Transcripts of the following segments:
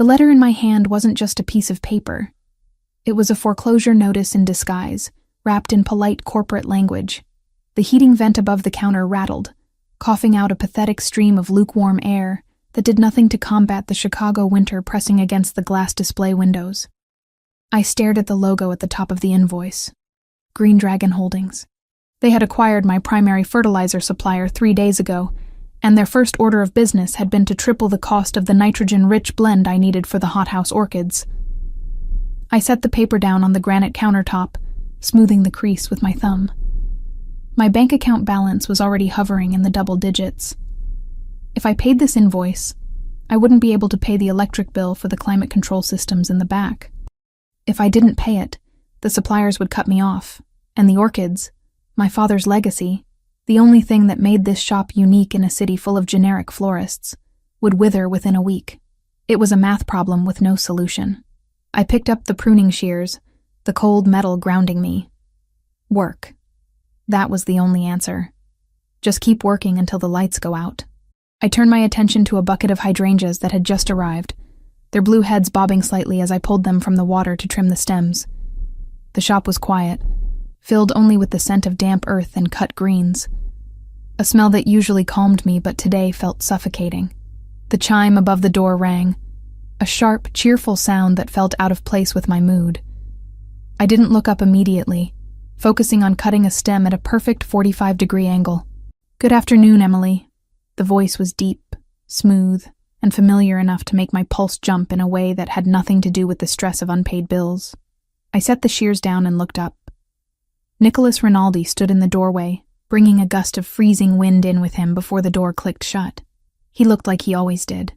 The letter in my hand wasn't just a piece of paper. It was a foreclosure notice in disguise, wrapped in polite corporate language. The heating vent above the counter rattled, coughing out a pathetic stream of lukewarm air that did nothing to combat the Chicago winter pressing against the glass display windows. I stared at the logo at the top of the invoice. Green Dragon Holdings. They had acquired my primary fertilizer supplier 3 days ago, and their first order of business had been to triple the cost of the nitrogen-rich blend I needed for the hothouse orchids. I set the paper down on the granite countertop, smoothing the crease with my thumb. My bank account balance was already hovering in the double digits. If I paid this invoice, I wouldn't be able to pay the electric bill for the climate control systems in the back. If I didn't pay it, the suppliers would cut me off, and the orchids, my father's legacy, the only thing that made this shop unique in a city full of generic florists, would wither within a week. It was a math problem with no solution. I picked up the pruning shears, the cold metal grounding me. Work. That was the only answer. Just keep working until the lights go out. I turned my attention to a bucket of hydrangeas that had just arrived, their blue heads bobbing slightly as I pulled them from the water to trim the stems. The shop was quiet, filled only with the scent of damp earth and cut greens. A smell that usually calmed me but today felt suffocating. The chime above the door rang, a sharp, cheerful sound that felt out of place with my mood. I didn't look up immediately, focusing on cutting a stem at a perfect 45-degree angle. "Good afternoon, Emily." The voice was deep, smooth, and familiar enough to make my pulse jump in a way that had nothing to do with the stress of unpaid bills. I set the shears down and looked up. Nicholas Rinaldi stood in the doorway, bringing a gust of freezing wind in with him before the door clicked shut. He looked like he always did.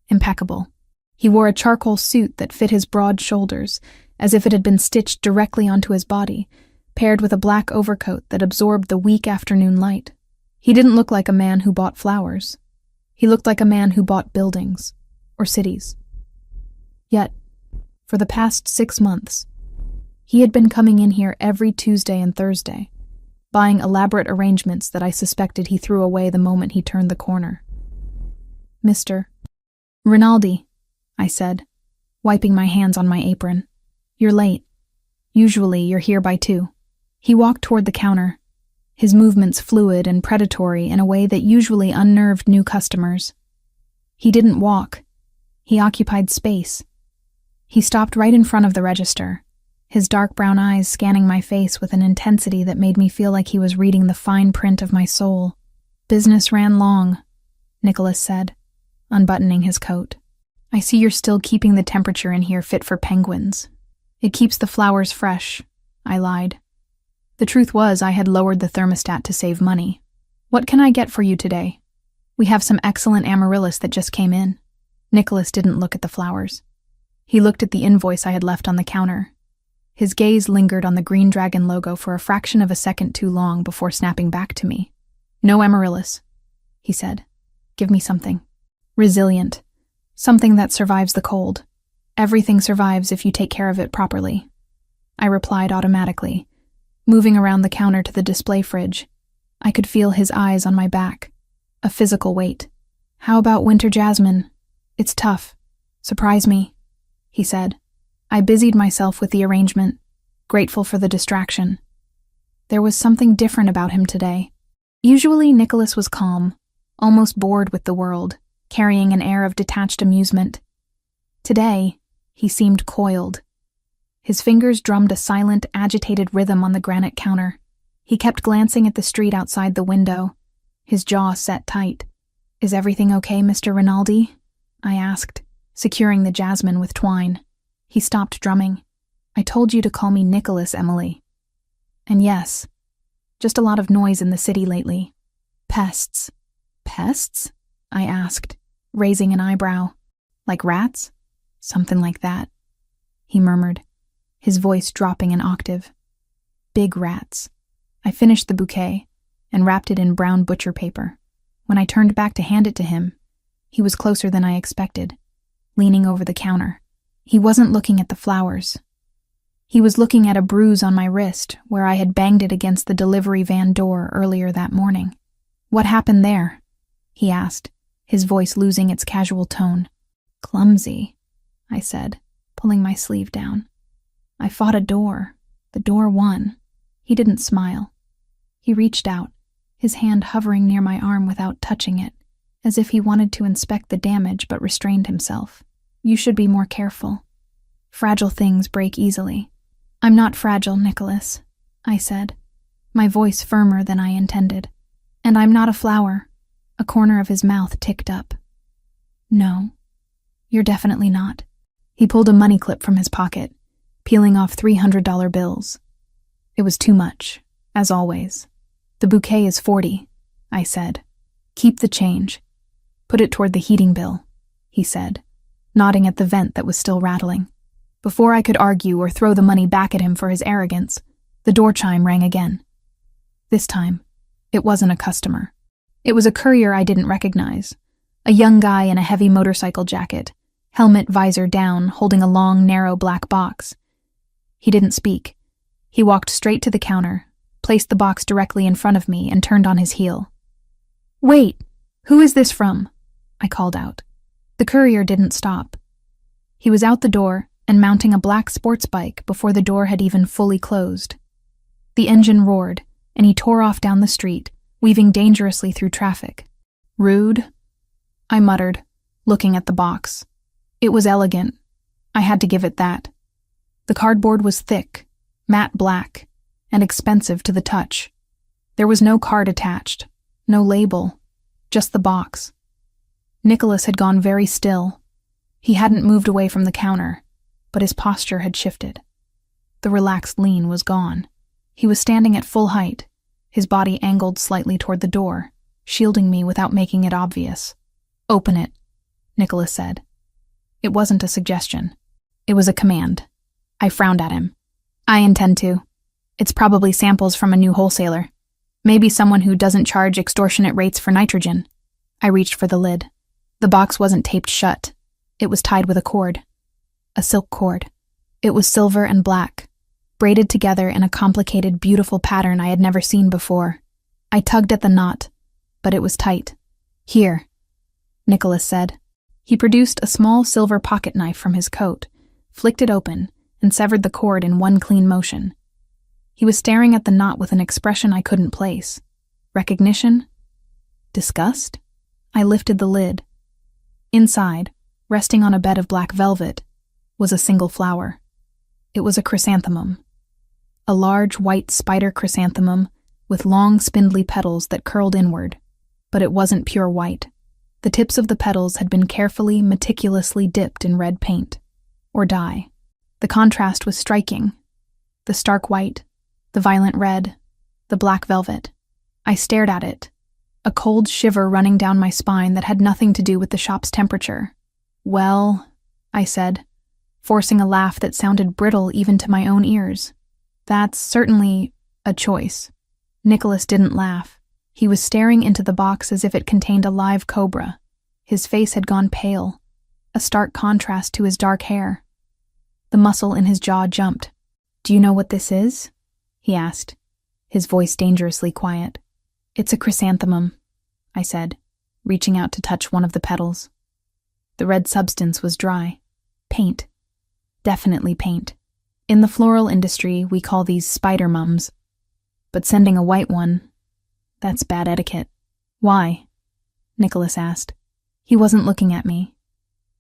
Impeccable. He wore a charcoal suit that fit his broad shoulders, as if it had been stitched directly onto his body, paired with a black overcoat that absorbed the weak afternoon light. He didn't look like a man who bought flowers. He looked like a man who bought buildings, or cities. Yet, for the past 6 months, he had been coming in here every Tuesday and Thursday, buying elaborate arrangements that I suspected he threw away the moment he turned the corner. "Mr. Rinaldi," I said, wiping my hands on my apron. "You're late. Usually you're here by 2. He walked toward the counter, his movements fluid and predatory in a way that usually unnerved new customers. He didn't walk. He occupied space. He stopped right in front of the register, his dark brown eyes scanning my face with an intensity that made me feel like he was reading the fine print of my soul. "Business ran long," Nicholas said, unbuttoning his coat. "I see you're still keeping the temperature in here fit for penguins." "It keeps the flowers fresh," I lied. The truth was I had lowered the thermostat to save money. "What can I get for you today?" "We have some excellent amaryllis that just came in." Nicholas didn't look at the flowers. He looked at the invoice I had left on the counter. His gaze lingered on the Green Dragon logo for a fraction of a second too long before snapping back to me. "No amaryllis," he said. "Give me something. Resilient. Something that survives the cold. Everything survives if you take care of it properly." I replied automatically, moving around the counter to the display fridge. I could feel his eyes on my back, a physical weight. "How about winter jasmine? It's tough. Surprise me," he said. I busied myself with the arrangement, grateful for the distraction. There was something different about him today. Usually Nicholas was calm, almost bored with the world, carrying an air of detached amusement. Today, he seemed coiled. His fingers drummed a silent, agitated rhythm on the granite counter. He kept glancing at the street outside the window, his jaw set tight. "Is everything okay, Mr. Rinaldi?" I asked, securing the jasmine with twine. He stopped drumming. "I told you to call me Nicholas, Emily." "And yes, just a lot of noise in the city lately. Pests." "Pests?" I asked, raising an eyebrow. "Like rats?" "Something like that," he murmured, his voice dropping an octave. "Big rats." I finished the bouquet and wrapped it in brown butcher paper. When I turned back to hand it to him, he was closer than I expected, leaning over the counter. He wasn't looking at the flowers. He was looking at a bruise on my wrist where I had banged it against the delivery van door earlier that morning. "What happened there?" he asked, his voice losing its casual tone. "Clumsy," I said, pulling my sleeve down. I fought a door. The door won. He didn't smile. He reached out, his hand hovering near my arm without touching it, as if he wanted to inspect the damage but restrained himself. You should be more careful. Fragile things break easily. I'm not fragile, Nicholas, I said, my voice firmer than I intended. And I'm not a flower. A corner of his mouth ticked up. No, you're definitely not. He pulled a money clip from his pocket, peeling off $300 bills. It was too much, as always. The bouquet is $40, I said. Keep the change. Put it toward the heating bill, he said, nodding at the vent that was still rattling. Before I could argue or throw the money back at him for his arrogance, the door chime rang again. This time, it wasn't a customer. It was a courier I didn't recognize, a young guy in a heavy motorcycle jacket, helmet visor down, holding a long, narrow black box. He didn't speak. He walked straight to the counter, placed the box directly in front of me, and turned on his heel. Wait, who is this from? I called out. The courier didn't stop. He was out the door and mounting a black sports bike before the door had even fully closed. The engine roared, and he tore off down the street, weaving dangerously through traffic. Rude, I muttered, looking at the box. It was elegant. I had to give it that. The cardboard was thick, matte black, and expensive to the touch. There was no card attached, no label, just the box. Nicholas had gone very still. He hadn't moved away from the counter, but his posture had shifted. The relaxed lean was gone. He was standing at full height, his body angled slightly toward the door, shielding me without making it obvious. Open it, Nicholas said. It wasn't a suggestion. It was a command. I frowned at him. I intend to. It's probably samples from a new wholesaler. Maybe someone who doesn't charge extortionate rates for nitrogen. I reached for the lid. The box wasn't taped shut. It was tied with a cord. A silk cord. It was silver and black, braided together in a complicated, beautiful pattern I had never seen before. I tugged at the knot, but it was tight. Here, Nicholas said. He produced a small silver pocket knife from his coat, flicked it open, and severed the cord in one clean motion. He was staring at the knot with an expression I couldn't place. Recognition? Disgust? I lifted the lid. Inside, resting on a bed of black velvet, was a single flower. It was a chrysanthemum. A large white spider chrysanthemum with long spindly petals that curled inward, but it wasn't pure white. The tips of the petals had been carefully, meticulously dipped in red paint, or dye. The contrast was striking. The stark white, the violent red, the black velvet. I stared at it, a cold shiver running down my spine that had nothing to do with the shop's temperature. Well, I said, forcing a laugh that sounded brittle even to my own ears. That's certainly a choice. Nicholas didn't laugh. He was staring into the box as if it contained a live cobra. His face had gone pale, a stark contrast to his dark hair. The muscle in his jaw jumped. Do you know what this is? He asked, his voice dangerously quiet. It's a chrysanthemum, I said, reaching out to touch one of the petals. The red substance was dry. Paint. Definitely paint. In the floral industry, we call these spider mums. But sending a white one, that's bad etiquette. Why? Nicholas asked. He wasn't looking at me.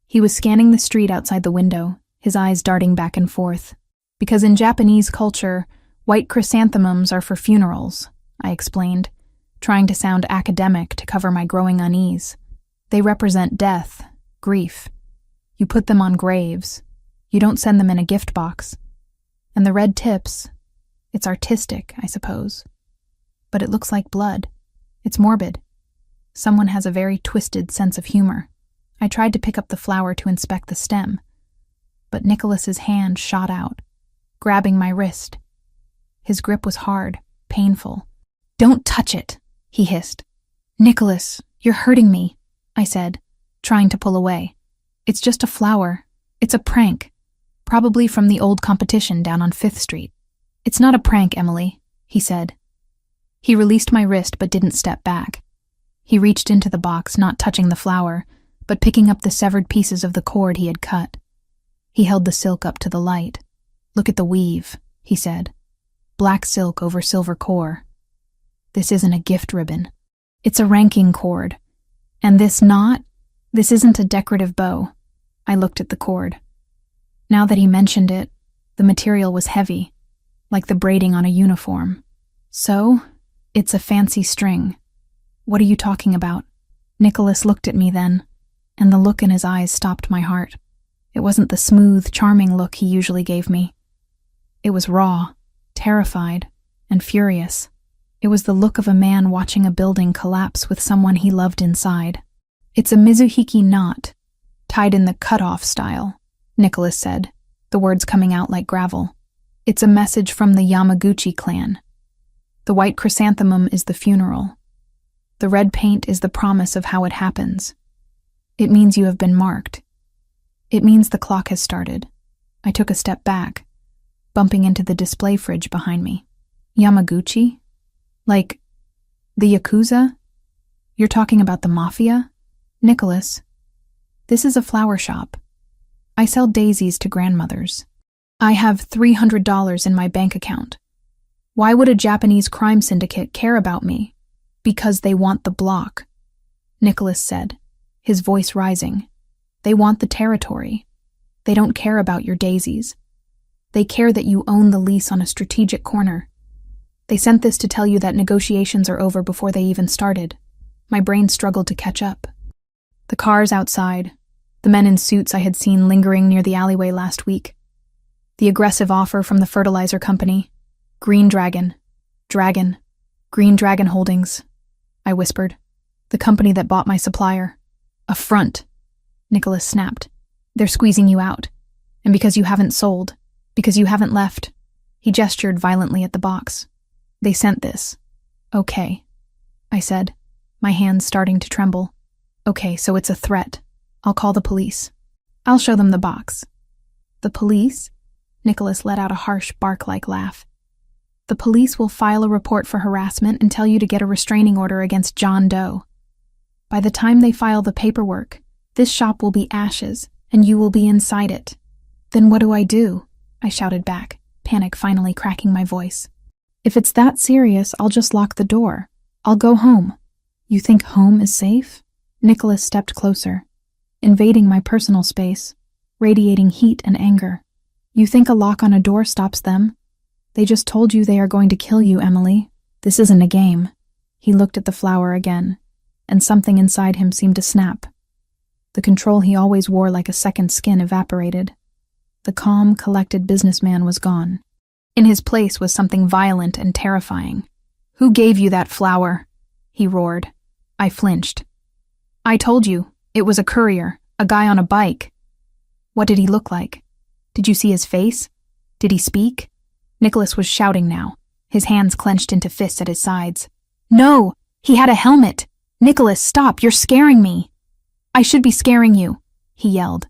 He was scanning the street outside the window, his eyes darting back and forth. Because in Japanese culture, white chrysanthemums are for funerals, I explained, trying to sound academic to cover my growing unease. They represent death, grief. You put them on graves. You don't send them in a gift box. And the red tips, it's artistic, I suppose. But it looks like blood. It's morbid. Someone has a very twisted sense of humor. I tried to pick up the flower to inspect the stem, but Nicholas's hand shot out, grabbing my wrist. His grip was hard, painful. Don't touch it, he hissed. Nicholas, you're hurting me, I said, trying to pull away. It's just a flower. It's a prank. Probably from the old competition down on 5th Street. It's not a prank, Emily, he said. He released my wrist but didn't step back. He reached into the box, not touching the flower, but picking up the severed pieces of the cord he had cut. He held the silk up to the light. "Look at the weave," he said. "Black silk over silver core. This isn't a gift ribbon. It's a ranking cord. And this isn't a decorative bow." I looked at the cord. Now that he mentioned it, the material was heavy, like the braiding on a uniform. "So, it's a fancy string. What are you talking about?" Nicholas looked at me then, and the look in his eyes stopped my heart. It wasn't the smooth, charming look he usually gave me. It was raw, terrified, and furious. It was the look of a man watching a building collapse with someone he loved inside. "It's a Mizuhiki knot, tied in the cut-off style," Nicholas said, the words coming out like gravel. "It's a message from the Yamaguchi clan. The white chrysanthemum is the funeral. The red paint is the promise of how it happens. It means you have been marked. It means the clock has started." I took a step back, bumping into the display fridge behind me. "Yamaguchi? Like, the Yakuza? You're talking about the Mafia?" "Nicholas, this is a flower shop. I sell daisies to grandmothers. I have $300 in my bank account. Why would a Japanese crime syndicate care about me? Because they want the block," Nicholas said, his voice rising. "They want the territory. They don't care about your daisies. They care that you own the lease on a strategic corner. They sent this to tell you that negotiations are over before they even started." My brain struggled to catch up. The cars outside, the men in suits I had seen lingering near the alleyway last week, the aggressive offer from the fertilizer company, Green Dragon Holdings, I whispered. "The company that bought my supplier." "A front," Nicholas snapped. "They're squeezing you out. And because you haven't sold, because you haven't left," he gestured violently at the box. "They sent this." "Okay," I said, my hands starting to tremble. "Okay, so it's a threat. I'll call the police. I'll show them the box." "The police?" Nicholas let out a harsh bark-like laugh. "The police will file a report for harassment and tell you to get a restraining order against John Doe. By the time they file the paperwork, this shop will be ashes, and you will be inside it." "Then what do I do?" I shouted back, panic finally cracking my voice. "If it's that serious, I'll just lock the door. I'll go home." "You think home is safe?" Nicholas stepped closer, invading my personal space, radiating heat and anger. "You think a lock on a door stops them? They just told you they are going to kill you, Emily. This isn't a game." He looked at the flower again, and something inside him seemed to snap. The control he always wore like a second skin evaporated. The calm, collected businessman was gone. In his place was something violent and terrifying. "Who gave you that flower?" he roared. I flinched. "I told you, it was a courier, a guy on a bike." "What did he look like? Did you see his face? Did he speak?" Nicholas was shouting now, his hands clenched into fists at his sides. "No, he had a helmet. Nicholas, stop, you're scaring me." "I should be scaring you," he yelled.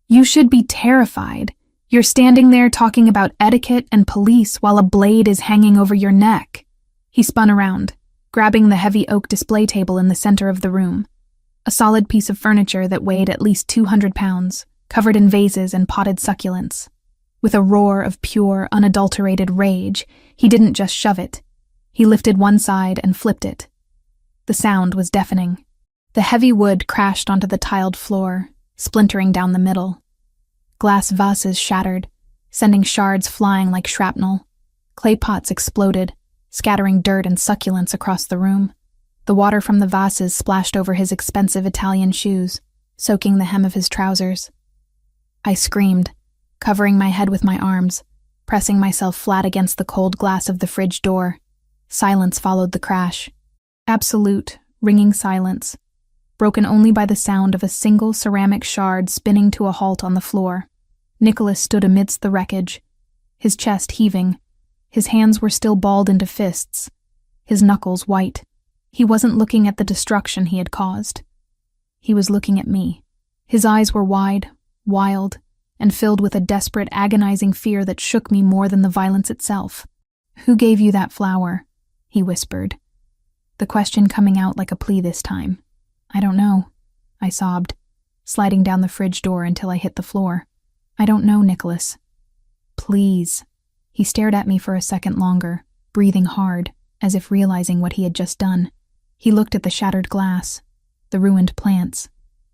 "You should be terrified. You're standing there talking about etiquette and police while a blade is hanging over your neck." He spun around, grabbing the heavy oak display table in the center of the room, a solid piece of furniture that weighed at least 200 pounds, covered in vases and potted succulents. With a roar of pure, unadulterated rage, he didn't just shove it. He lifted one side and flipped it. The sound was deafening. The heavy wood crashed onto the tiled floor, splintering down the middle. Glass vases shattered, sending shards flying like shrapnel. Clay pots exploded, scattering dirt and succulents across the room. The water from the vases splashed over his expensive Italian shoes, soaking the hem of his trousers. I screamed, covering my head with my arms, pressing myself flat against the cold glass of the fridge door. Silence followed the crash. Absolute, ringing silence, broken only by the sound of a single ceramic shard spinning to a halt on the floor. Nicholas stood amidst the wreckage, his chest heaving. His hands were still balled into fists, his knuckles white. He wasn't looking at the destruction he had caused. He was looking at me. His eyes were wide, wild, and filled with a desperate, agonizing fear that shook me more than the violence itself. "Who gave you that flower?" he whispered, the question coming out like a plea this time. "I don't know," I sobbed, sliding down the fridge door until I hit the floor. I don't know, Nicholas. Please. He stared at me for a second longer, breathing hard, as if realizing what he had just done. He looked at the shattered glass, the ruined plants,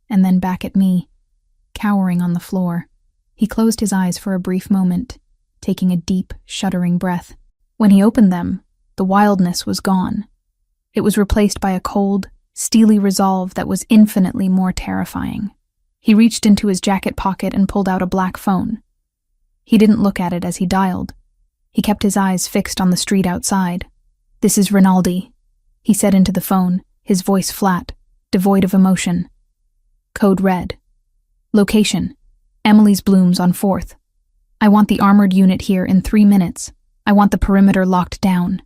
and then back at me, cowering on the floor. He closed his eyes for a brief moment, taking a deep, shuddering breath. When he opened them, the wildness was gone. It was replaced by a cold, steely resolve that was infinitely more terrifying. He reached into his jacket pocket and pulled out a black phone. He didn't look at it as he dialed. He kept his eyes fixed on the street outside. "This is Rinaldi," he said into the phone, his voice flat, devoid of emotion. Code red. Location: Emily's Blooms on 4th. I want the armored unit here in 3 minutes. I want the perimeter locked down.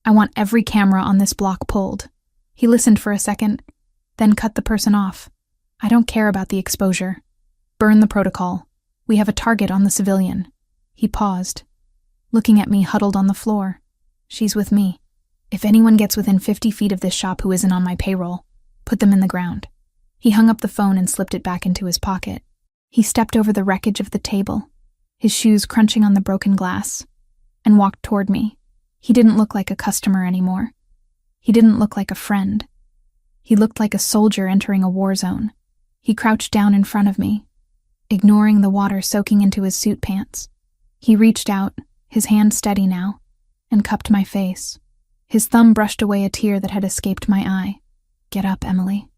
I want every camera on this block pulled. He listened for a second, then cut the person off. I don't care about the exposure. Burn the protocol. We have a target on the civilian. He paused, looking at me huddled on the floor. She's with me. If anyone gets within 50 feet of this shop who isn't on my payroll, put them in the ground. He hung up the phone and slipped it back into his pocket. He stepped over the wreckage of the table, his shoes crunching on the broken glass, and walked toward me. He didn't look like a customer anymore. He didn't look like a friend. He looked like a soldier entering a war zone. He crouched down in front of me, ignoring the water soaking into his suit pants. He reached out, his hand steady now, and cupped my face. His thumb brushed away a tear that had escaped my eye. "Get up, Emily,"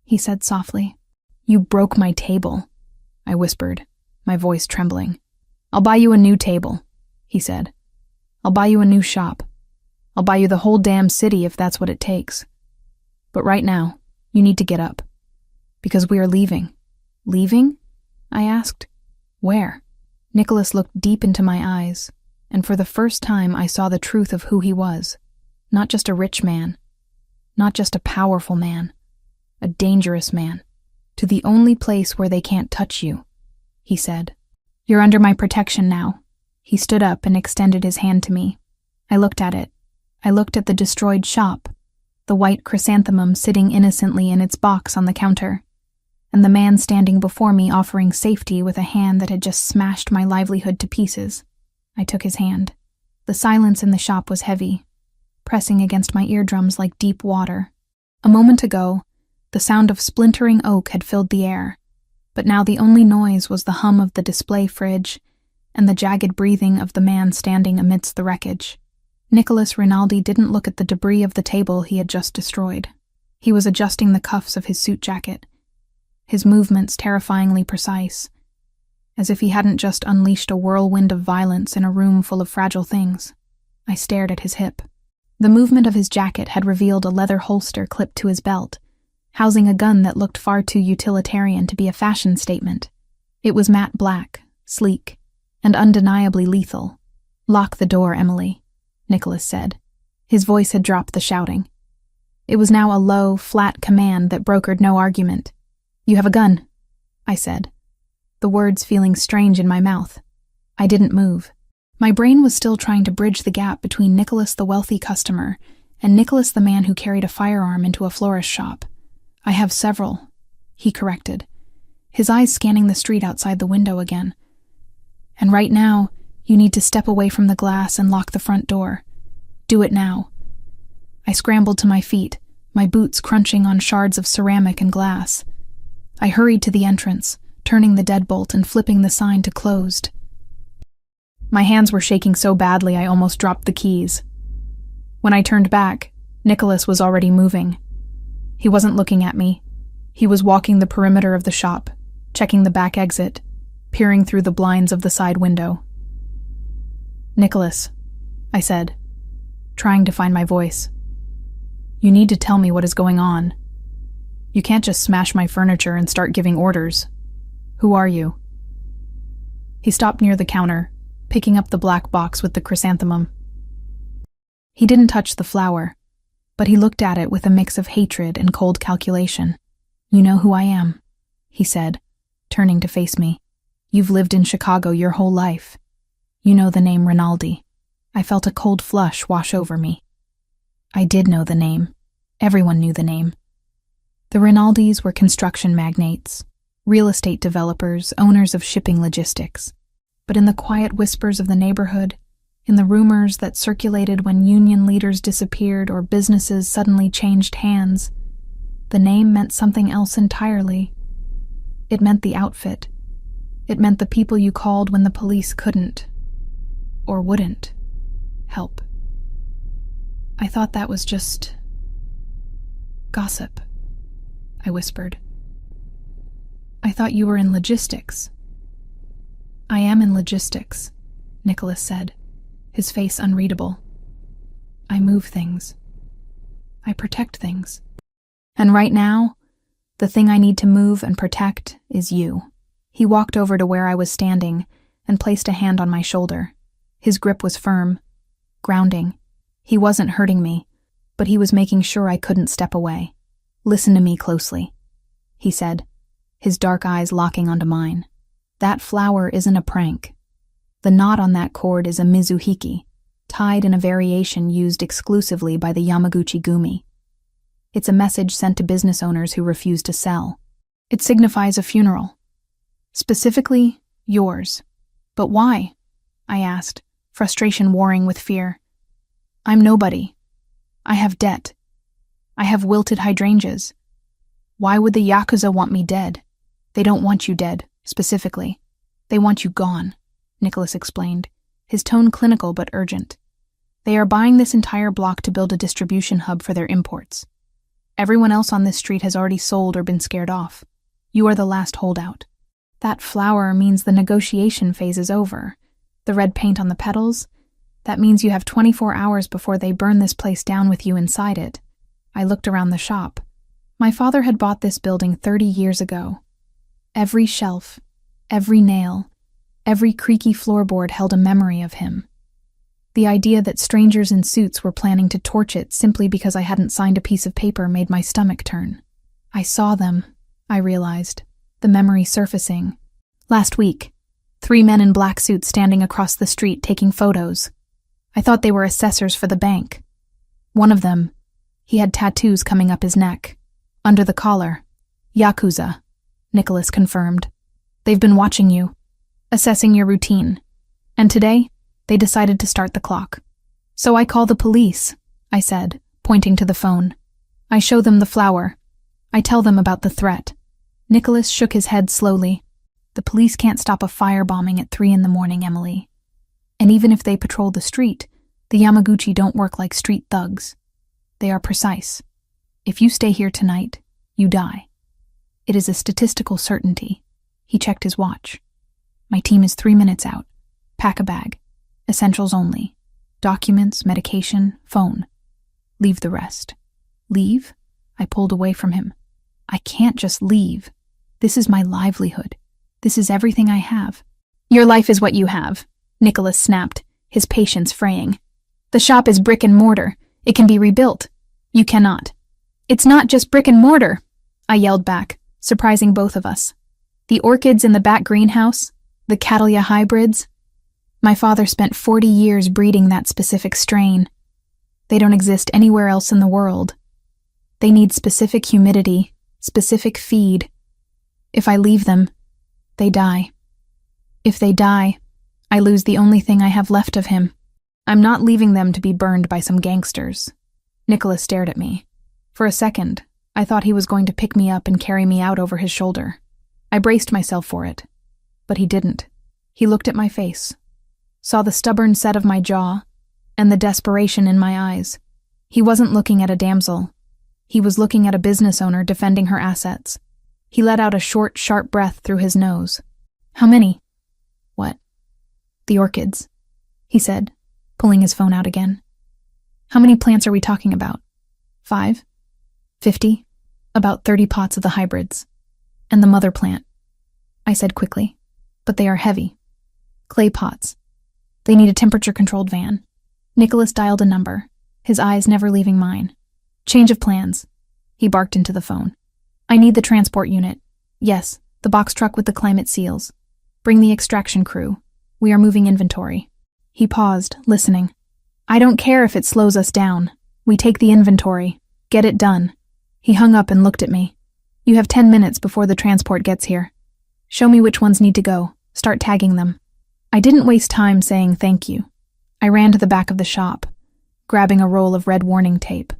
he said softly. "You broke my table," I whispered, my voice trembling. "I'll buy you a new table," he said. "I'll buy you a new shop. I'll buy you the whole damn city if that's what it takes. But right now, you need to get up. Because we are leaving." "Leaving?" I asked. "Where?" Nicholas looked deep into my eyes, and for the first time I saw the truth of who he was. Not just a rich man. Not just a powerful man. A dangerous man. "To the only place where they can't touch you," he said. "You're under my protection now." He stood up and extended his hand to me. I looked at it. I looked at the destroyed shop, the white chrysanthemum sitting innocently in its box on the counter, and the man standing before me offering safety with a hand that had just smashed my livelihood to pieces. I took his hand. The silence in the shop was heavy, pressing against my eardrums like deep water. A moment ago, the sound of splintering oak had filled the air, but now the only noise was the hum of the display fridge and the jagged breathing of the man standing amidst the wreckage. Nicholas Rinaldi didn't look at the debris of the table he had just destroyed. He was adjusting the cuffs of his suit jacket, his movements terrifyingly precise, as if he hadn't just unleashed a whirlwind of violence in a room full of fragile things. I stared at his hip. The movement of his jacket had revealed a leather holster clipped to his belt, housing a gun that looked far too utilitarian to be a fashion statement. It was matte black, sleek, and undeniably lethal. "Lock the door, Emily," Nicholas said. His voice had dropped the shouting. It was now a low, flat command that brokered no argument. "You have a gun," I said, the words feeling strange in my mouth. I didn't move. My brain was still trying to bridge the gap between Nicholas the wealthy customer and Nicholas the man who carried a firearm into a florist shop. "I have several," he corrected, his eyes scanning the street outside the window again. "And right now, you need to step away from the glass and lock the front door. Do it now." I scrambled to my feet, my boots crunching on shards of ceramic and glass. I hurried to the entrance, turning the deadbolt and flipping the sign to closed. My hands were shaking so badly I almost dropped the keys. When I turned back, Nicholas was already moving. He wasn't looking at me. He was walking the perimeter of the shop, checking the back exit, peering through the blinds of the side window. "Nicholas," I said, trying to find my voice. "You need to tell me what is going on. You can't just smash my furniture and start giving orders. Who are you?" He stopped near the counter, picking up the black box with the chrysanthemum. He didn't touch the flower, but he looked at it with a mix of hatred and cold calculation. "You know who I am," he said, turning to face me. "You've lived in Chicago your whole life. You know the name Rinaldi." I felt a cold flush wash over me. I did know the name. Everyone knew the name. The Rinaldis were construction magnates, real estate developers, owners of shipping logistics. But in the quiet whispers of the neighborhood, in the rumors that circulated when union leaders disappeared or businesses suddenly changed hands, the name meant something else entirely. It meant the outfit. It meant the people you called when the police couldn't, or wouldn't, help. I thought that was just gossip, I whispered. I thought you were in logistics. I am in logistics, Nicholas said, his face unreadable. I move things. I protect things. And right now, the thing I need to move and protect is you. He walked over to where I was standing and placed a hand on my shoulder. His grip was firm, grounding. He wasn't hurting me, but he was making sure I couldn't step away. Listen to me closely, he said, his dark eyes locking onto mine. That flower isn't a prank. The knot on that cord is a mizuhiki, tied in a variation used exclusively by the Yamaguchi Gumi. It's a message sent to business owners who refuse to sell. It signifies a funeral. Specifically, yours. But why? I asked, frustration warring with fear. I'm nobody. I have debt. I have wilted hydrangeas. Why would the Yakuza want me dead? They don't want you dead, specifically. They want you gone, Nicholas explained, his tone clinical but urgent. They are buying this entire block to build a distribution hub for their imports. Everyone else on this street has already sold or been scared off. You are the last holdout. That flower means the negotiation phase is over. The red paint on the petals, that means you have 24 hours before they burn this place down with you inside it. I looked around the shop. My father had bought this building 30 years ago. Every shelf, every nail, every creaky floorboard held a memory of him. The idea that strangers in suits were planning to torch it simply because I hadn't signed a piece of paper made my stomach turn. I saw them, I realized, the memory surfacing. Last week, 3 men in black suits standing across the street taking photos. I thought they were assessors for the bank. One of them, he had tattoos coming up his neck. Under the collar, Yakuza, Nicholas confirmed. They've been watching you, assessing your routine. And today, they decided to start the clock. So I call the police, I said, pointing to the phone. I show them the flower. I tell them about the threat. Nicholas shook his head slowly. The police can't stop a firebombing at 3 a.m, Emily. And even if they patrol the street, the Yamaguchi don't work like street thugs. They are precise. If you stay here tonight, you die. It is a statistical certainty. He checked his watch. My team is 3 minutes out. Pack a bag. Essentials only. Documents, medication, phone. Leave the rest. Leave? I pulled away from him. I can't just leave. This is my livelihood. This is everything I have. Your life is what you have, Nicholas snapped, his patience fraying. The shop is brick and mortar. It can be rebuilt. You cannot. It's not just brick and mortar, I yelled back, surprising both of us. The orchids in the back greenhouse, the Catalia hybrids. My father spent 40 years breeding that specific strain. They don't exist anywhere else in the world. They need specific humidity, specific feed. If I leave them, they die. If they die, I lose the only thing I have left of him. I'm not leaving them to be burned by some gangsters. Nicholas stared at me. For a second, I thought he was going to pick me up and carry me out over his shoulder. I braced myself for it, but he didn't. He looked at my face, saw the stubborn set of my jaw, and the desperation in my eyes. He wasn't looking at a damsel. He was looking at a business owner defending her assets. He let out a short, sharp breath through his nose. How many? What? The orchids, he said, pulling his phone out again. How many plants are we talking about? 5? 50? About 30 pots of the hybrids. And the mother plant, I said quickly. But they are heavy. Clay pots. They need a temperature-controlled van. Nicholas dialed a number, his eyes never leaving mine. Change of plans. He barked into the phone. I need the transport unit. Yes, the box truck with the climate seals. Bring the extraction crew. We are moving inventory. He paused, listening. I don't care if it slows us down. We take the inventory. Get it done. He hung up and looked at me. You have 10 minutes before the transport gets here. Show me which ones need to go. Start tagging them. I didn't waste time saying thank you. I ran to the back of the shop, grabbing a roll of red warning tape.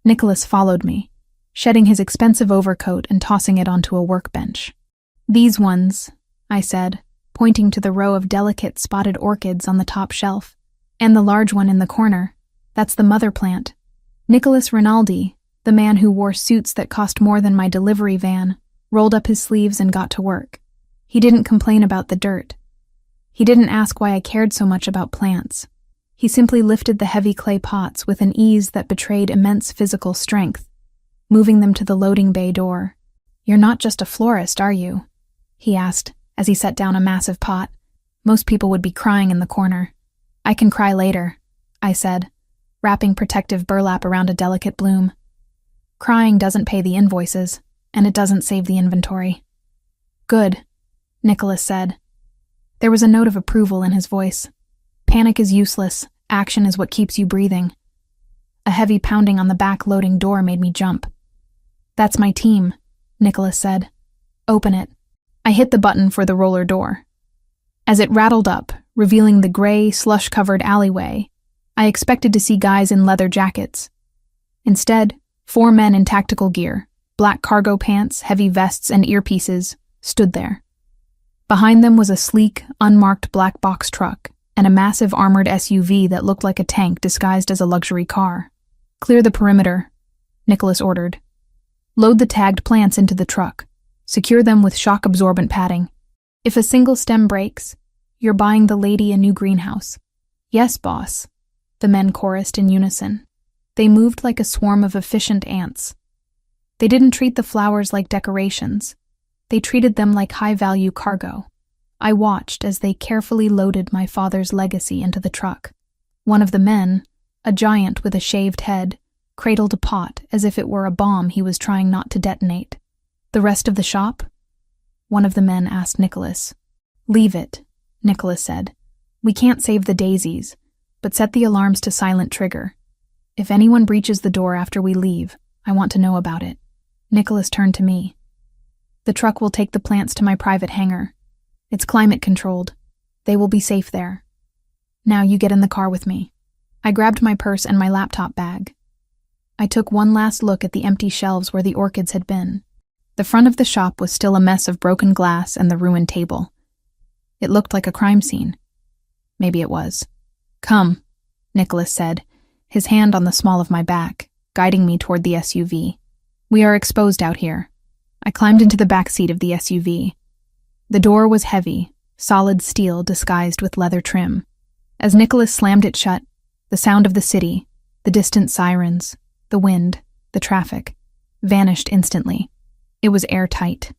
Nicholas followed me, shedding his expensive overcoat and tossing it onto a workbench. These ones, I said, pointing to the row of delicate spotted orchids on the top shelf, and the large one in the corner. That's the mother plant. Nicholas Rinaldi, the man who wore suits that cost more than my delivery van, rolled up his sleeves and got to work. He didn't complain about the dirt. He didn't ask why I cared so much about plants. He simply lifted the heavy clay pots with an ease that betrayed immense physical strength, moving them to the loading bay door. "You're not just a florist, are you?" he asked as he set down a massive pot. Most people would be crying in the corner. "I can cry later," I said, wrapping protective burlap around a delicate bloom. "Crying doesn't pay the invoices, and it doesn't save the inventory." "Good," Nicholas said. There was a note of approval in his voice. Panic is useless. Action is what keeps you breathing. A heavy pounding on the back loading door made me jump. "That's my team," Nicholas said. "Open it." I hit the button for the roller door. As it rattled up, revealing the gray, slush-covered alleyway, I expected to see guys in leather jackets. Instead, 4 men in tactical gear, black cargo pants, heavy vests, and earpieces, stood there. Behind them was a sleek, unmarked black box truck and a massive armored SUV that looked like a tank disguised as a luxury car. "Clear the perimeter," Nicholas ordered. "Load the tagged plants into the truck. Secure them with shock-absorbent padding. If a single stem breaks, you're buying the lady a new greenhouse." "Yes, boss," the men chorused in unison. They moved like a swarm of efficient ants. They didn't treat the flowers like decorations. They treated them like high-value cargo. I watched as they carefully loaded my father's legacy into the truck. One of the men, a giant with a shaved head, cradled a pot as if it were a bomb he was trying not to detonate. "The rest of the shop?" one of the men asked Nicholas. "Leave it," Nicholas said. "We can't save the daisies, but set the alarms to silent trigger. If anyone breaches the door after we leave, I want to know about it." Nicholas turned to me. "The truck will take the plants to my private hangar. It's climate-controlled. They will be safe there. Now you get in the car with me." I grabbed my purse and my laptop bag. I took one last look at the empty shelves where the orchids had been. The front of the shop was still a mess of broken glass and the ruined table. It looked like a crime scene. Maybe it was. "Come," Nicholas said, his hand on the small of my back, guiding me toward the SUV. "We are exposed out here." I climbed into the back seat of the SUV. The door was heavy, solid steel disguised with leather trim. As Nicholas slammed it shut, the sound of the city, the distant sirens, the wind, the traffic, vanished instantly. It was airtight.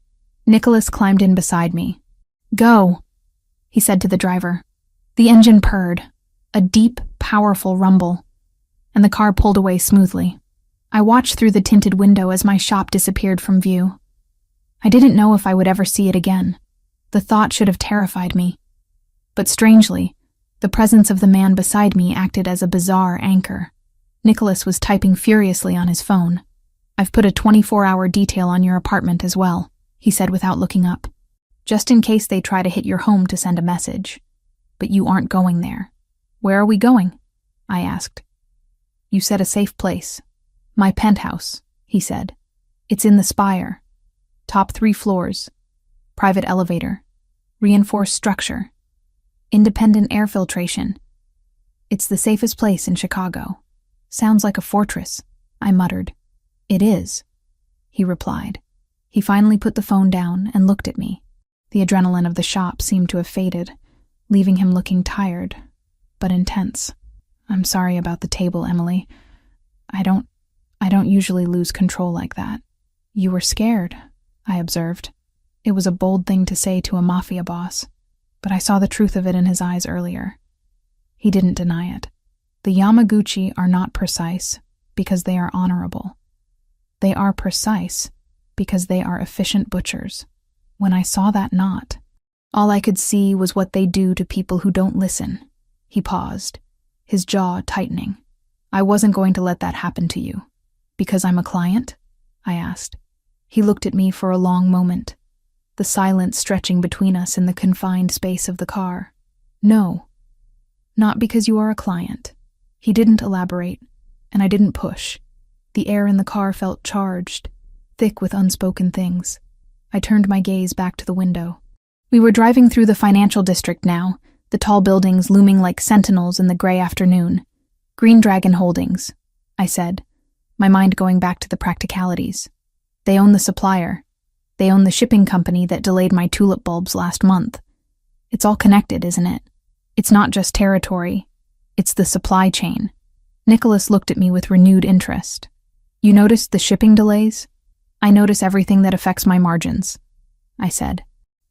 Nicholas climbed in beside me. "Go," he said to the driver. The engine purred, a deep, powerful rumble, and the car pulled away smoothly. I watched through the tinted window as my shop disappeared from view. I didn't know if I would ever see it again. The thought should have terrified me. But strangely, the presence of the man beside me acted as a bizarre anchor. Nicholas was typing furiously on his phone. "I've put a 24-hour detail on your apartment as well," he said without looking up. "Just in case they try to hit your home to send a message. But you aren't going there." "Where are we going?" I asked. "You said a safe place." "My penthouse," he said. "It's in the spire. Top 3 floors. Private elevator. Reinforced structure. Independent air filtration. It's the safest place in Chicago." "Sounds like a fortress," I muttered. "It is," he replied. He finally put the phone down and looked at me. The adrenaline of the shop seemed to have faded, leaving him looking tired, but intense. "I'm sorry about the table, Emily. I don't usually lose control like that." "You were scared," I observed. It was a bold thing to say to a Mafia boss, but I saw the truth of it in his eyes earlier. He didn't deny it. The Yamaguchi are not precise because they are honorable. They are precise because they are efficient butchers. When I saw that knot, all I could see was what they do to people who don't listen. He paused, his jaw tightening. "I wasn't going to let that happen to you." "Because I'm a client?" I asked. He looked at me for a long moment. the silence stretching between us in the confined space of the car. No, not because you are a client. He didn't elaborate, and I didn't push. The air in the car felt charged, thick with unspoken things. I turned my gaze back to the window. We were driving through the financial district now, the tall buildings looming like sentinels in the gray afternoon. Green Dragon Holdings, I said, my mind going back to the practicalities. They own the supplier. They own the shipping company that delayed my tulip bulbs last month. It's all connected, isn't it? It's not just territory. It's the supply chain. Nicholas looked at me with renewed interest. You noticed the shipping delays? I notice everything that affects my margins, I said.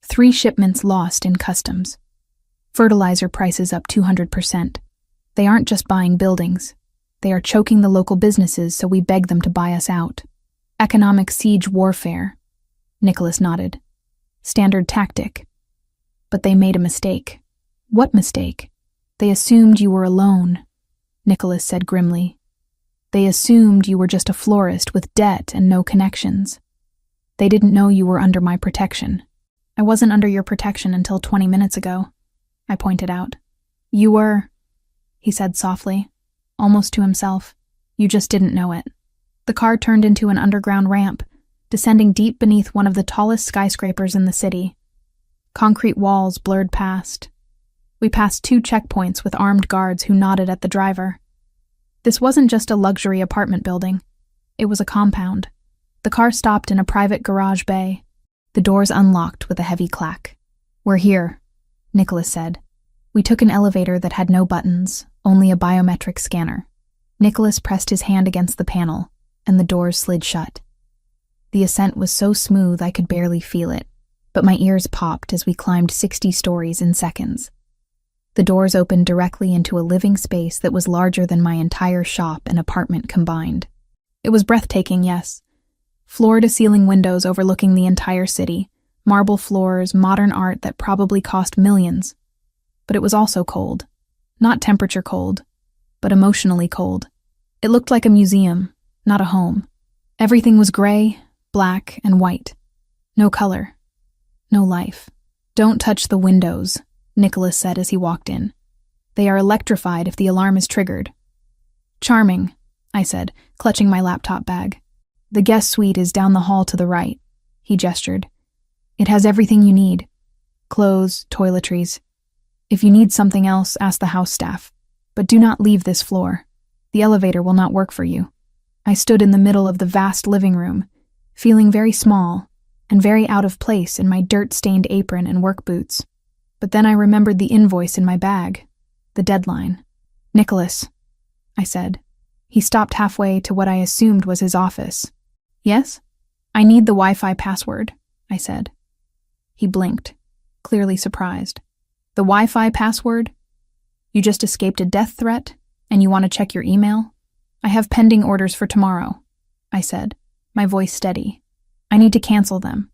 3 shipments lost in customs. Fertilizer prices up 200%. They aren't just buying buildings. They are choking the local businesses, so we beg them to buy us out. Economic siege warfare. Nicholas nodded. Standard tactic. But they made a mistake. What mistake? They assumed you were alone, Nicholas said grimly. They assumed you were just a florist with debt and no connections. They didn't know you were under my protection. I wasn't under your protection until 20 minutes ago, I pointed out. You were, he said softly, almost to himself. You just didn't know it. The car turned into an underground ramp, descending deep beneath one of the tallest skyscrapers in the city. Concrete walls blurred past. We passed 2 checkpoints with armed guards who nodded at the driver. This wasn't just a luxury apartment building. It was a compound. The car stopped in a private garage bay. The doors unlocked with a heavy clack. We're here, Nicholas said. We took an elevator that had no buttons, only a biometric scanner. Nicholas pressed his hand against the panel, and the doors slid shut. The ascent was so smooth I could barely feel it, but my ears popped as we climbed 60 stories in seconds. The doors opened directly into a living space that was larger than my entire shop and apartment combined. It was breathtaking, yes. Floor-to-ceiling windows overlooking the entire city, marble floors, modern art that probably cost millions. But it was also cold. Not temperature cold, but emotionally cold. It looked like a museum, not a home. Everything was gray, black, and white. No color. No life. Don't touch the windows, Nicholas said as he walked in. They are electrified if the alarm is triggered. Charming, I said, clutching my laptop bag. The guest suite is down the hall to the right, he gestured. It has everything you need. Clothes, toiletries. If you need something else, ask the house staff. But do not leave this floor. The elevator will not work for you. I stood in the middle of the vast living room, feeling very small and very out of place in my dirt-stained apron and work boots. But then I remembered the invoice in my bag, the deadline. Nicholas, I said. He stopped halfway to what I assumed was his office. Yes? I need the Wi-Fi password, I said. He blinked, clearly surprised. The Wi-Fi password? You just escaped a death threat, and you want to check your email? I have pending orders for tomorrow, I said, my voice steady. I need to cancel them.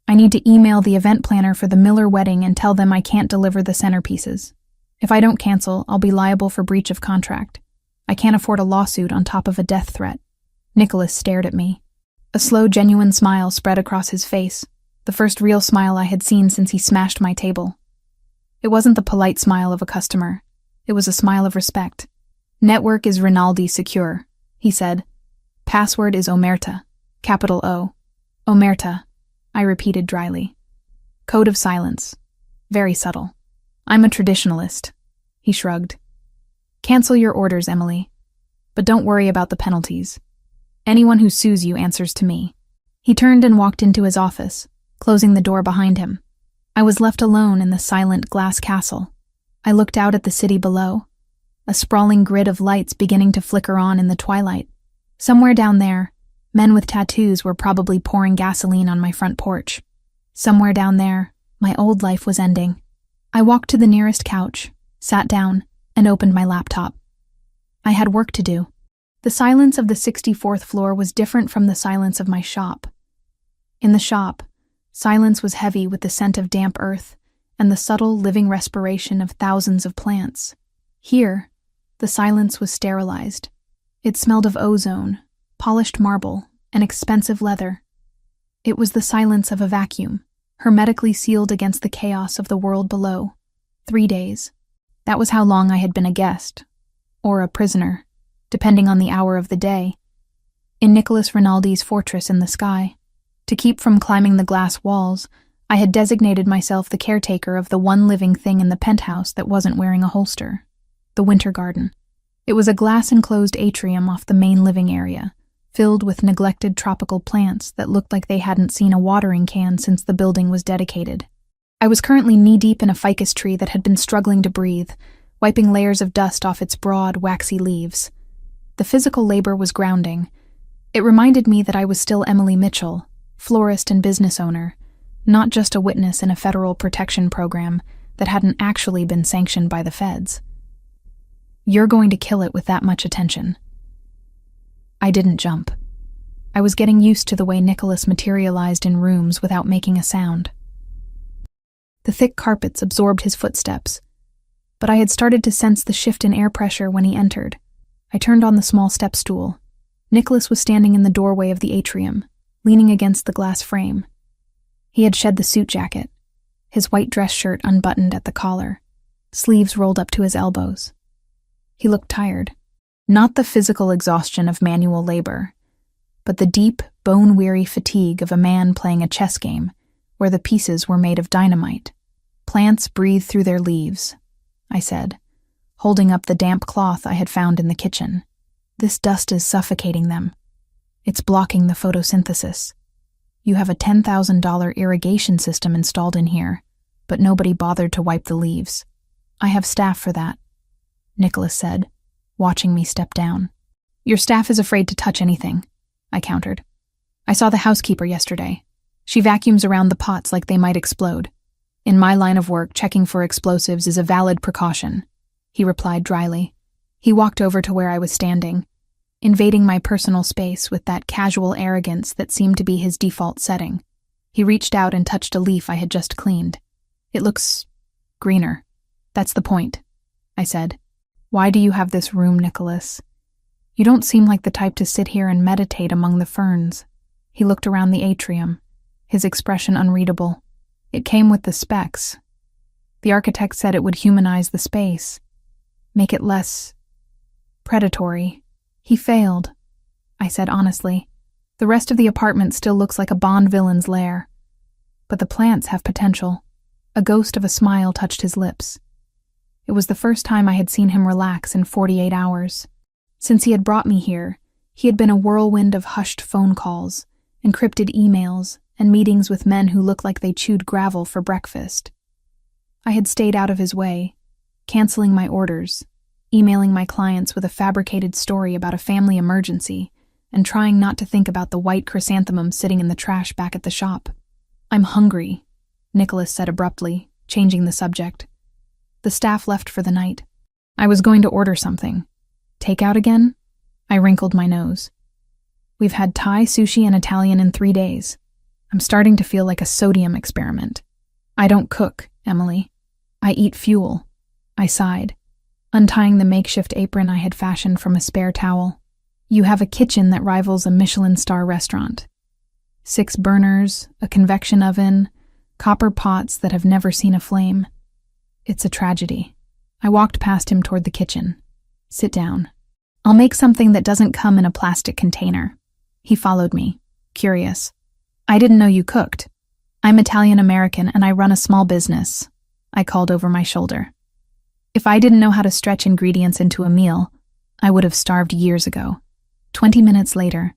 I need to email the event planner for the Miller wedding and tell them I can't deliver the centerpieces. If I don't cancel, I'll be liable for breach of contract. I can't afford a lawsuit on top of a death threat. Nicholas stared at me. A slow, genuine smile spread across his face, the first real smile I had seen since he smashed my table. It wasn't the polite smile of a customer. It was a smile of respect. Network is Rinaldi secure, he said. Password is Omerta, capital O. Omerta, I repeated dryly. Code of silence. Very subtle. I'm a traditionalist, he shrugged. Cancel your orders, Emily. But don't worry about the penalties. Anyone who sues you answers to me. He turned and walked into his office, closing the door behind him. I was left alone in the silent glass castle. I looked out at the city below, a sprawling grid of lights beginning to flicker on in the twilight. Somewhere down there, men with tattoos were probably pouring gasoline on my front porch. Somewhere down there, my old life was ending. I walked to the nearest couch, sat down, and opened my laptop. I had work to do. The silence of the 64th floor was different from the silence of my shop. In the shop, silence was heavy with the scent of damp earth and the subtle living respiration of thousands of plants. Here, the silence was sterilized. It smelled of ozone, polished marble, and expensive leather. It was the silence of a vacuum. hermetically sealed against the chaos of the world below. 3 days. That was how long I had been a guest, or a prisoner, depending on the hour of the day, in Nicholas Rinaldi's fortress in the sky. To keep from climbing the glass walls, I had designated myself the caretaker of the one living thing in the penthouse that wasn't wearing a holster: the winter garden. It was a glass-enclosed atrium off the main living area, filled with neglected tropical plants that looked like they hadn't seen a watering can since the building was dedicated. I was currently knee-deep in a ficus tree that had been struggling to breathe, wiping layers of dust off its broad, waxy leaves. The physical labor was grounding. It reminded me that I was still Emily Mitchell, florist and business owner, not just a witness in a federal protection program that hadn't actually been sanctioned by the feds. You're going to kill it with that much attention. I didn't jump. I was getting used to the way Nicholas materialized in rooms without making a sound. The thick carpets absorbed his footsteps, but I had started to sense the shift in air pressure when he entered. I turned on the small step stool. Nicholas was standing in the doorway of the atrium, leaning against the glass frame. He had shed the suit jacket, his white dress shirt unbuttoned at the collar, sleeves rolled up to his elbows. He looked tired. Not the physical exhaustion of manual labor, but the deep, bone-weary fatigue of a man playing a chess game where the pieces were made of dynamite. Plants breathe through their leaves, I said, holding up the damp cloth I had found in the kitchen. This dust is suffocating them. It's blocking the photosynthesis. You have a $10,000 irrigation system installed in here, but nobody bothered to wipe the leaves. I have staff for that, Nicholas said, watching me step down. Your staff is afraid to touch anything, I countered. I saw the housekeeper yesterday. She vacuums around the pots like they might explode. In my line of work, checking for explosives is a valid precaution, he replied dryly. He walked over to where I was standing, invading my personal space with that casual arrogance that seemed to be his default setting. He reached out and touched a leaf I had just cleaned. It looks greener. That's the point, I said. Why do you have this room, Nicholas? You don't seem like the type to sit here and meditate among the ferns. He looked around the atrium, his expression unreadable. It came with the specs. The architect said it would humanize the space, make it less predatory. He failed, I said honestly. The rest of the apartment still looks like a Bond villain's lair. But the plants have potential. A ghost of a smile touched his lips. It was the first time I had seen him relax in 48 hours. Since he had brought me here, he had been a whirlwind of hushed phone calls, encrypted emails, and meetings with men who looked like they chewed gravel for breakfast. I had stayed out of his way, canceling my orders, emailing my clients with a fabricated story about a family emergency, and trying not to think about the white chrysanthemums sitting in the trash back at the shop. I'm hungry, Nicholas said abruptly, changing the subject. The staff left for the night. I was going to order something. Takeout again? I wrinkled my nose. We've had Thai, sushi, and Italian in 3 days. I'm starting to feel like a sodium experiment. I don't cook, Emily. I eat fuel. I sighed, untying the makeshift apron I had fashioned from a spare towel. You have a kitchen that rivals a Michelin star restaurant. 6 burners, a convection oven, copper pots that have never seen a flame. It's a tragedy. I walked past him toward the kitchen. Sit down. I'll make something that doesn't come in a plastic container. He followed me, curious. I didn't know you cooked. I'm Italian-American and I run a small business, I called over my shoulder. If I didn't know how to stretch ingredients into a meal, I would have starved years ago. 20 minutes later,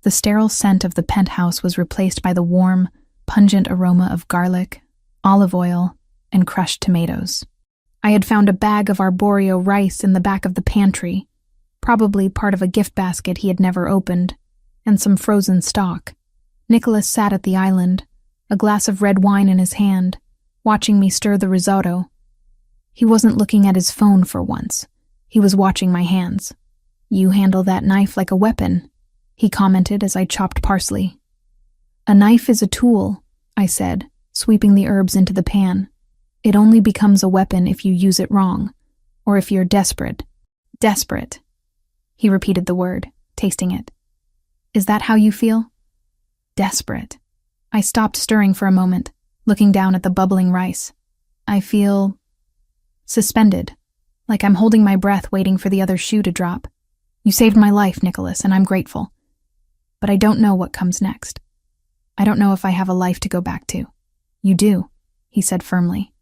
the sterile scent of the penthouse was replaced by the warm, pungent aroma of garlic, olive oil, and crushed tomatoes. I had found a bag of arborio rice in the back of the pantry, probably part of a gift basket he had never opened, and some frozen stock. Nicholas sat at the island, a glass of red wine in his hand, watching me stir the risotto. He wasn't looking at his phone for once. He was watching my hands. You handle that knife like a weapon, he commented as I chopped parsley. A knife is a tool, I said, sweeping the herbs into the pan. It only becomes a weapon if you use it wrong, or if you're desperate. Desperate. He repeated the word, tasting it. Is that how you feel? Desperate. I stopped stirring for a moment, looking down at the bubbling rice. I feel suspended, like I'm holding my breath waiting for the other shoe to drop. You saved my life, Nicholas, and I'm grateful. But I don't know what comes next. I don't know if I have a life to go back to. You do, he said firmly.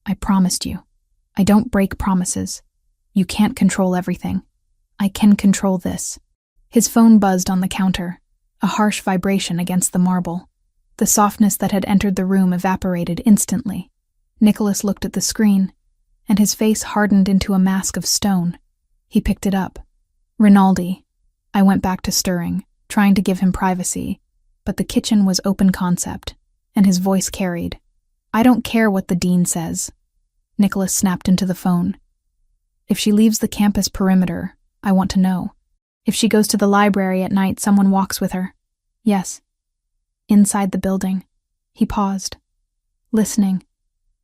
I promised you. I don't break promises. You can't control everything. I can control this. His phone buzzed on the counter, a harsh vibration against the marble. The softness that had entered the room evaporated instantly. Nicholas looked at the screen, and his face hardened into a mask of stone. He picked it up. Rinaldi. I went back to stirring, trying to give him privacy, but the kitchen was open concept, and his voice carried. I don't care what the dean says. Nicholas snapped into the phone. If she leaves the campus perimeter, I want to know. If she goes to the library at night, someone walks with her. Yes. Inside the building. He paused, listening,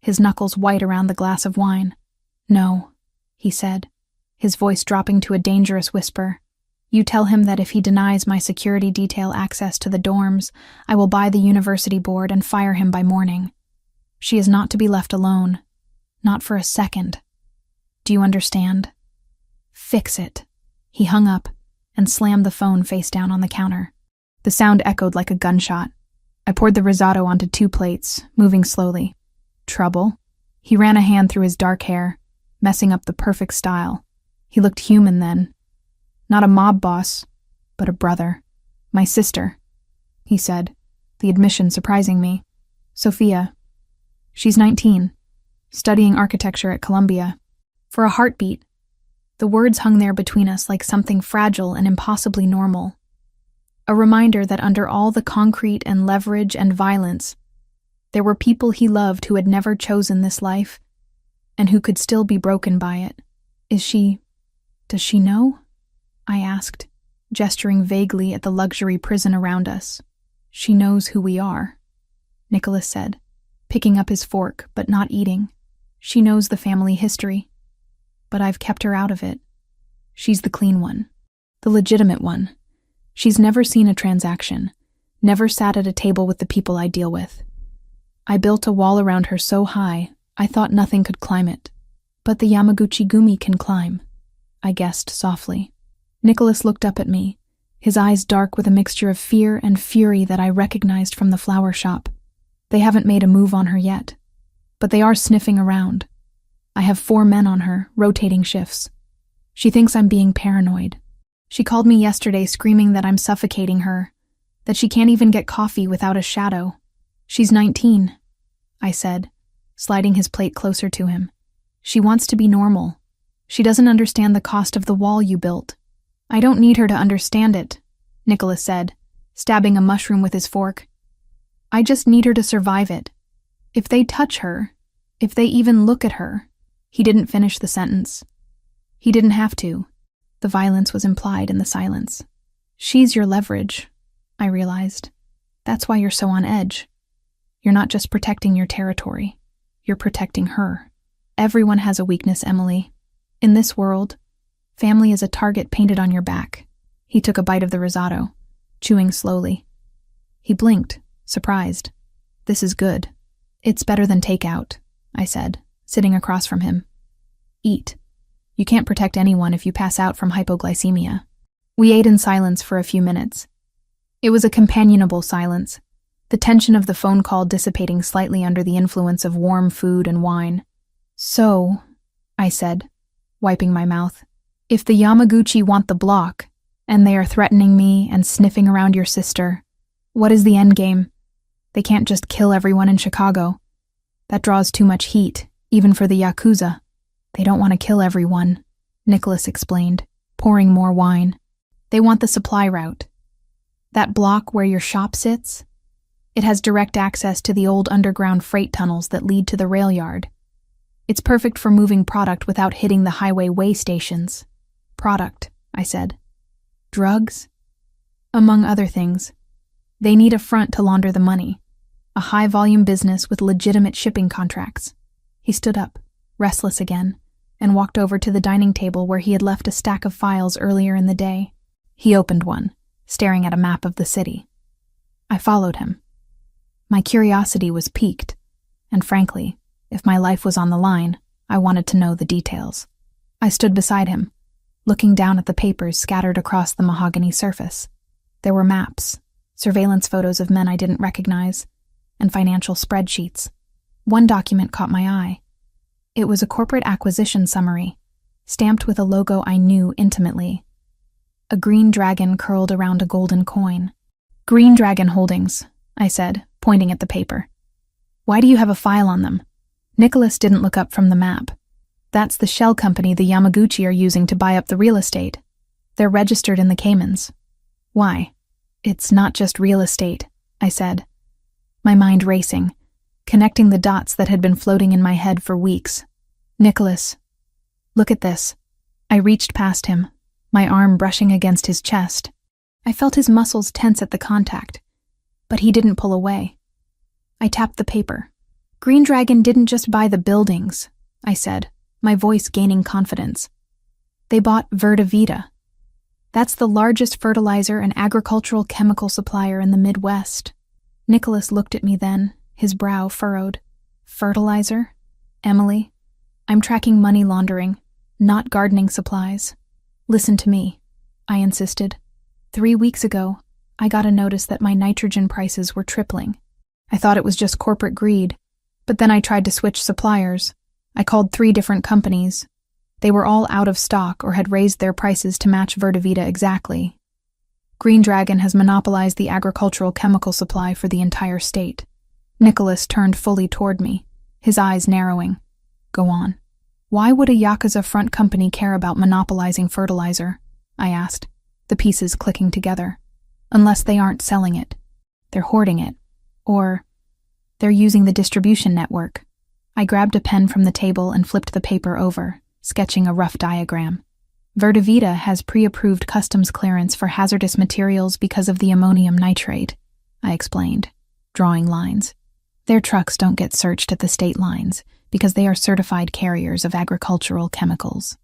his knuckles white around the glass of wine. No, he said, his voice dropping to a dangerous whisper. You tell him that if he denies my security detail access to the dorms, I will buy the university board and fire him by morning. She is not to be left alone. Not for a second. Do you understand? Fix it. He hung up and slammed the phone face down on the counter. The sound echoed like a gunshot. I poured the risotto onto 2 plates, moving slowly. Trouble? He ran a hand through his dark hair, messing up the perfect style. He looked human then. Not a mob boss, but a brother. My sister, he said, the admission surprising me. Sophia. She's 19, studying architecture at Columbia. For a heartbeat, the words hung there between us like something fragile and impossibly normal. A reminder that under all the concrete and leverage and violence, there were people he loved who had never chosen this life, and who could still be broken by it. Does she know? I asked, gesturing vaguely at the luxury prison around us. She knows who we are, Nicholas said, picking up his fork but not eating. She knows the family history, but I've kept her out of it. She's the clean one, the legitimate one. She's never seen a transaction, never sat at a table with the people I deal with. I built a wall around her so high, I thought nothing could climb it. But the Yamaguchi-gumi can climb, I guessed softly. Nicholas looked up at me, his eyes dark with a mixture of fear and fury that I recognized from the flower shop. They haven't made a move on her yet, but they are sniffing around. I have 4 men on her, rotating shifts. She thinks I'm being paranoid. She called me yesterday screaming that I'm suffocating her, that she can't even get coffee without a shadow. She's 19, I said, sliding his plate closer to him. She wants to be normal. She doesn't understand the cost of the wall you built. I don't need her to understand it, Nicholas said, stabbing a mushroom with his fork. I just need her to survive it. If they touch her, if they even look at her. He didn't finish the sentence. He didn't have to. The violence was implied in the silence. She's your leverage, I realized. That's why you're so on edge. You're not just protecting your territory. You're protecting her. Everyone has a weakness, Emily. In this world, family is a target painted on your back. He took a bite of the risotto, chewing slowly. He blinked, surprised. This is good. It's better than takeout, I said, sitting across from him. Eat. You can't protect anyone if you pass out from hypoglycemia. We ate in silence for a few minutes. It was a companionable silence, the tension of the phone call dissipating slightly under the influence of warm food and wine. So, I said, wiping my mouth, if the Yamaguchi want the block, and they are threatening me and sniffing around your sister, what is the endgame? They can't just kill everyone in Chicago. That draws too much heat, even for the Yakuza. They don't want to kill everyone, Nicholas explained, pouring more wine. They want the supply route. That block where your shop sits? It has direct access to the old underground freight tunnels that lead to the rail yard. It's perfect for moving product without hitting the highway way stations. Product, I said. Drugs? Among other things. They need a front to launder the money. A high-volume business with legitimate shipping contracts. He stood up, restless again, and walked over to the dining table where he had left a stack of files earlier in the day. He opened one, staring at a map of the city. I followed him. My curiosity was piqued, And frankly, if my life was on the line, I wanted to know the details. I stood beside him, looking down at the papers scattered across the mahogany surface. There were maps, surveillance photos of men I didn't recognize, and financial spreadsheets. One document caught my eye. It was a corporate acquisition summary, stamped with a logo I knew intimately. A green dragon curled around a golden coin. "Green Dragon Holdings," I said, pointing at the paper. "Why do you have a file on them?" Nicholas didn't look up from the map. "That's the shell company the Yamaguchi are using to buy up the real estate. They're registered in the Caymans." "Why?" "It's not just real estate," I said, my mind racing, connecting the dots that had been floating in my head for weeks. "Nicholas, look at this." I reached past him, my arm brushing against his chest. I felt his muscles tense at the contact, but he didn't pull away. I tapped the paper. "Green Dragon didn't just buy the buildings," I said, my voice gaining confidence. "They bought Verda Vita. That's the largest fertilizer and agricultural chemical supplier in the Midwest." Nicholas looked at me then, his brow furrowed. "Fertilizer? Emily, I'm tracking money laundering, not gardening supplies. Listen to me," I insisted. 3 weeks ago, I got a notice that my nitrogen prices were tripling. I thought it was just corporate greed, but then I tried to switch suppliers. I called 3 different companies. They were all out of stock or had raised their prices to match Verda Vita exactly. Green Dragon has monopolized the agricultural chemical supply for the entire state. Nicholas turned fully toward me, his eyes narrowing. "Go on." "Why would a Yakuza front company care about monopolizing fertilizer?" I asked, the pieces clicking together. "Unless they aren't selling it. They're hoarding it. Or they're using the distribution network." I grabbed a pen from the table and flipped the paper over, sketching a rough diagram. "Verda Vita has pre-approved customs clearance for hazardous materials because of the ammonium nitrate," I explained, drawing lines. "Their trucks don't get searched at the state lines because they are certified carriers of agricultural chemicals.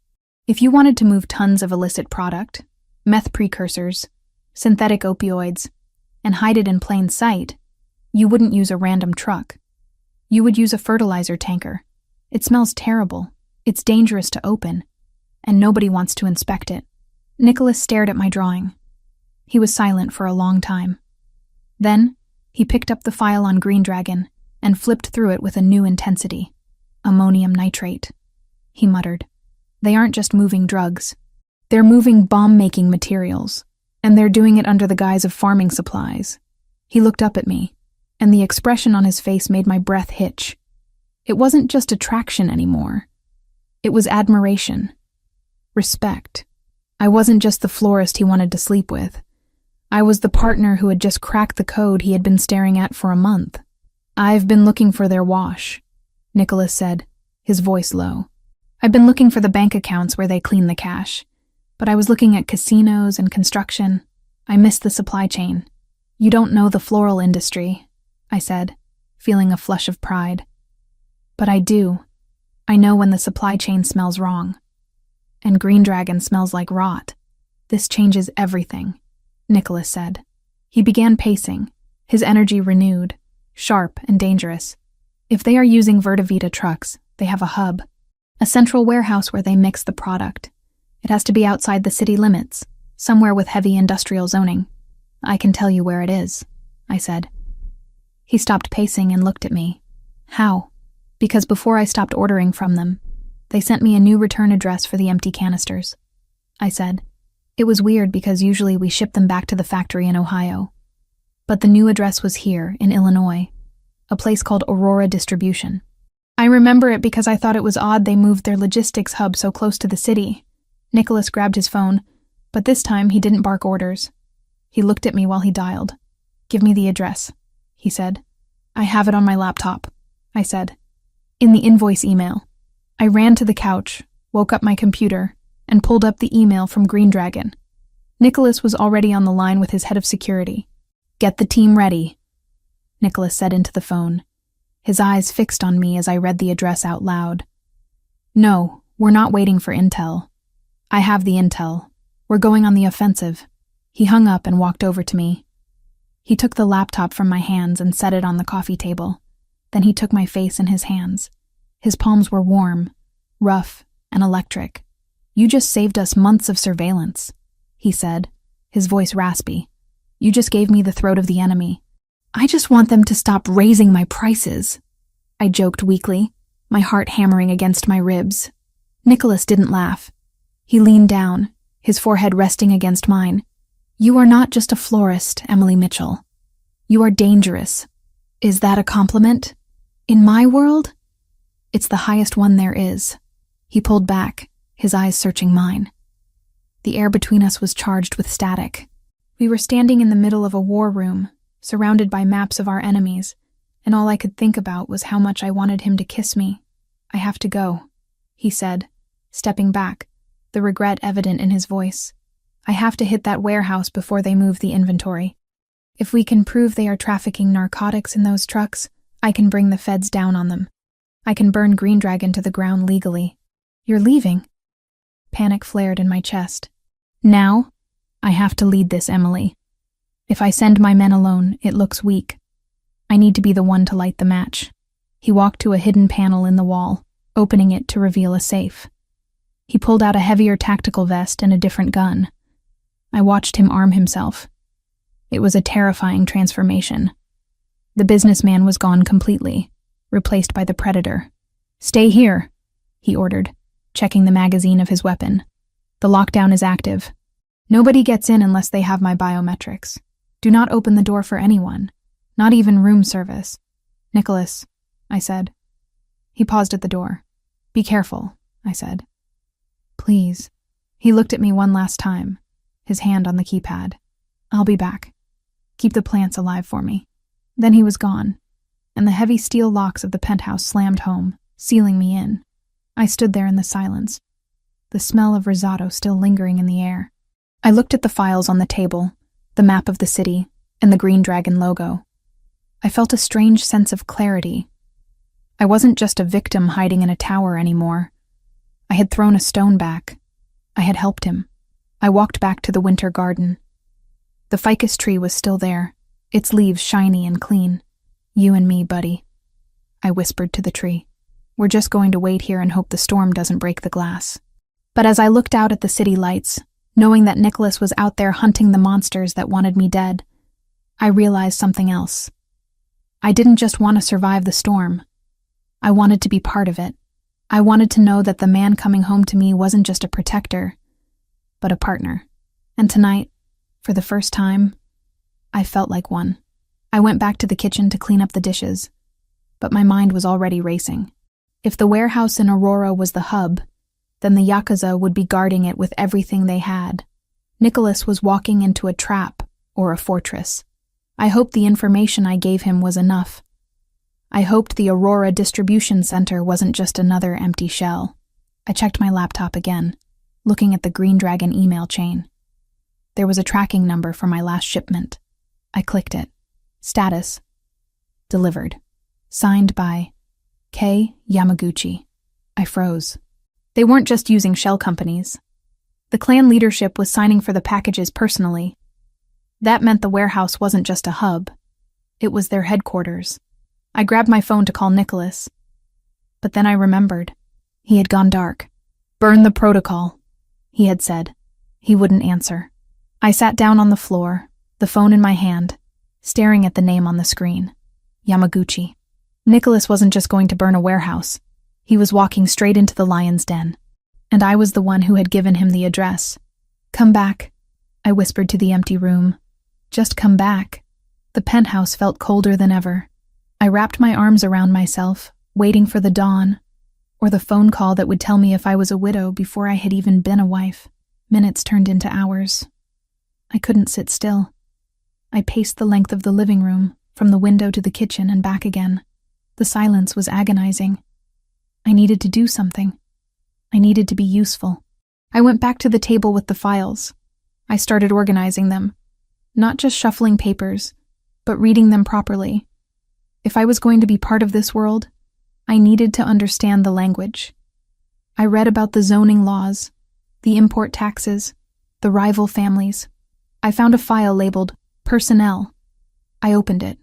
If you wanted to move tons of illicit product, meth precursors, synthetic opioids, and hide it in plain sight, you wouldn't use a random truck. You would use a fertilizer tanker. It smells terrible, it's dangerous to open, and nobody wants to inspect it." Nicholas stared at my drawing. He was silent for a long time. Then, he picked up the file on Green Dragon and flipped through it with a new intensity. "Ammonium nitrate," he muttered. "They aren't just moving drugs. They're moving bomb-making materials, and they're doing it under the guise of farming supplies." He looked up at me, and the expression on his face made my breath hitch. It wasn't just attraction anymore. It was admiration. Respect. I wasn't just the florist he wanted to sleep with. I was the partner who had just cracked the code he had been staring at for a month. "I've been looking for their wash," Nicholas said, his voice low. "I've been looking for the bank accounts where they clean the cash, but I was looking at casinos and construction. I missed the supply chain." "You don't know the floral industry," I said, feeling a flush of pride. "But I do. I know when the supply chain smells wrong. And Green Dragon smells like rot. This changes everything," Nicholas said. He began pacing, his energy renewed, sharp and dangerous. "If they are using Verda Vita trucks, they have a hub, a central warehouse where they mix the product. It has to be outside the city limits, somewhere with heavy industrial zoning. I can tell you where it is," I said. He stopped pacing and looked at me. "How?" "Because before I stopped ordering from them, they sent me a new return address for the empty canisters," I said. "It was weird because usually we ship them back to the factory in Ohio. But the new address was here, in Illinois, a place called Aurora Distribution. I remember it because I thought it was odd they moved their logistics hub so close to the city." Nicholas grabbed his phone, but this time he didn't bark orders. He looked at me while he dialed. "Give me the address," he said. "I have it on my laptop," I said. "In the invoice email." I ran to the couch, woke up my computer, and pulled up the email from Green Dragon. Nicholas was already on the line with his head of security. "Get the team ready," Nicholas said into the phone, his eyes fixed on me as I read the address out loud. "No, we're not waiting for intel. I have the intel. We're going on the offensive." He hung up and walked over to me. He took the laptop from my hands and set it on the coffee table. Then he took my face in his hands. His palms were warm, rough, and electric. "You just saved us months of surveillance," he said, his voice raspy. "You just gave me the throat of the enemy. I just want them to stop raising my prices," I joked weakly, my heart hammering against my ribs. Nicholas didn't laugh. He leaned down, his forehead resting against mine. "You are not just a florist, Emily Mitchell. You are dangerous. Is that a compliment? In my world? It's the highest one there is." He pulled back, his eyes searching mine. The air between us was charged with static. We were standing in the middle of a war room, surrounded by maps of our enemies, and all I could think about was how much I wanted him to kiss me. "I have to go," he said, stepping back, the regret evident in his voice. "I have to hit that warehouse before they move the inventory. If we can prove they are trafficking narcotics in those trucks, I can bring the feds down on them. I can burn Green Dragon to the ground legally." "You're leaving?" Panic flared in my chest. "Now, I have to lead this, Emily. If I send my men alone, it looks weak. I need to be the one to light the match." He walked to a hidden panel in the wall, opening it to reveal a safe. He pulled out a heavier tactical vest and a different gun. I watched him arm himself. It was a terrifying transformation. The businessman was gone completely, replaced by the predator. "Stay here," he ordered, checking the magazine of his weapon. "The lockdown is active. Nobody gets in unless they have my biometrics. Do not open the door for anyone, not even room service." "Nicholas," I said. He paused at the door. "Be careful," I said. "Please." He looked at me one last time, his hand on the keypad. "I'll be back. Keep the plants alive for me." Then he was gone, and the heavy steel locks of the penthouse slammed home, sealing me in. I stood there in the silence, the smell of risotto still lingering in the air. I looked at the files on the table, the map of the city, and the Green Dragon logo. I felt a strange sense of clarity. I wasn't just a victim hiding in a tower anymore. I had thrown a stone back. I had helped him. I walked back to the winter garden. The ficus tree was still there, its leaves shiny and clean. "You and me, buddy," I whispered to the tree. "We're just going to wait here and hope the storm doesn't break the glass." But as I looked out at the city lights, knowing that Nicholas was out there hunting the monsters that wanted me dead, I realized something else. I didn't just want to survive the storm. I wanted to be part of it. I wanted to know that the man coming home to me wasn't just a protector, but a partner. And tonight, for the first time, I felt like one. I went back to the kitchen to clean up the dishes, but my mind was already racing. If the warehouse in Aurora was the hub, then the Yakuza would be guarding it with everything they had. Nicholas was walking into a trap or a fortress. I hoped the information I gave him was enough. I hoped the Aurora distribution center wasn't just another empty shell. I checked my laptop again, looking at the Green Dragon email chain. There was a tracking number for my last shipment. I clicked it. Status: delivered. Signed by K. Yamaguchi. I froze. They weren't just using shell companies. The clan leadership was signing for the packages personally. That meant the warehouse wasn't just a hub. It was their headquarters. I grabbed my phone to call Nicholas. But then I remembered. He had gone dark. "Burn the protocol," he had said. He wouldn't answer. I sat down on the floor, the phone in my hand, staring at the name on the screen. Yamaguchi. Nicholas wasn't just going to burn a warehouse. He was walking straight into the lion's den. And I was the one who had given him the address. "Come back," I whispered to the empty room. "Just come back." The penthouse felt colder than ever. I wrapped my arms around myself, waiting for the dawn, or the phone call that would tell me if I was a widow before I had even been a wife. Minutes turned into hours. I couldn't sit still. I paced the length of the living room, from the window to the kitchen and back again. The silence was agonizing. I needed to do something. I needed to be useful. I went back to the table with the files. I started organizing them, not just shuffling papers, but reading them properly. If I was going to be part of this world, I needed to understand the language. I read about the zoning laws, the import taxes, the rival families. I found a file labeled Personnel. I opened it.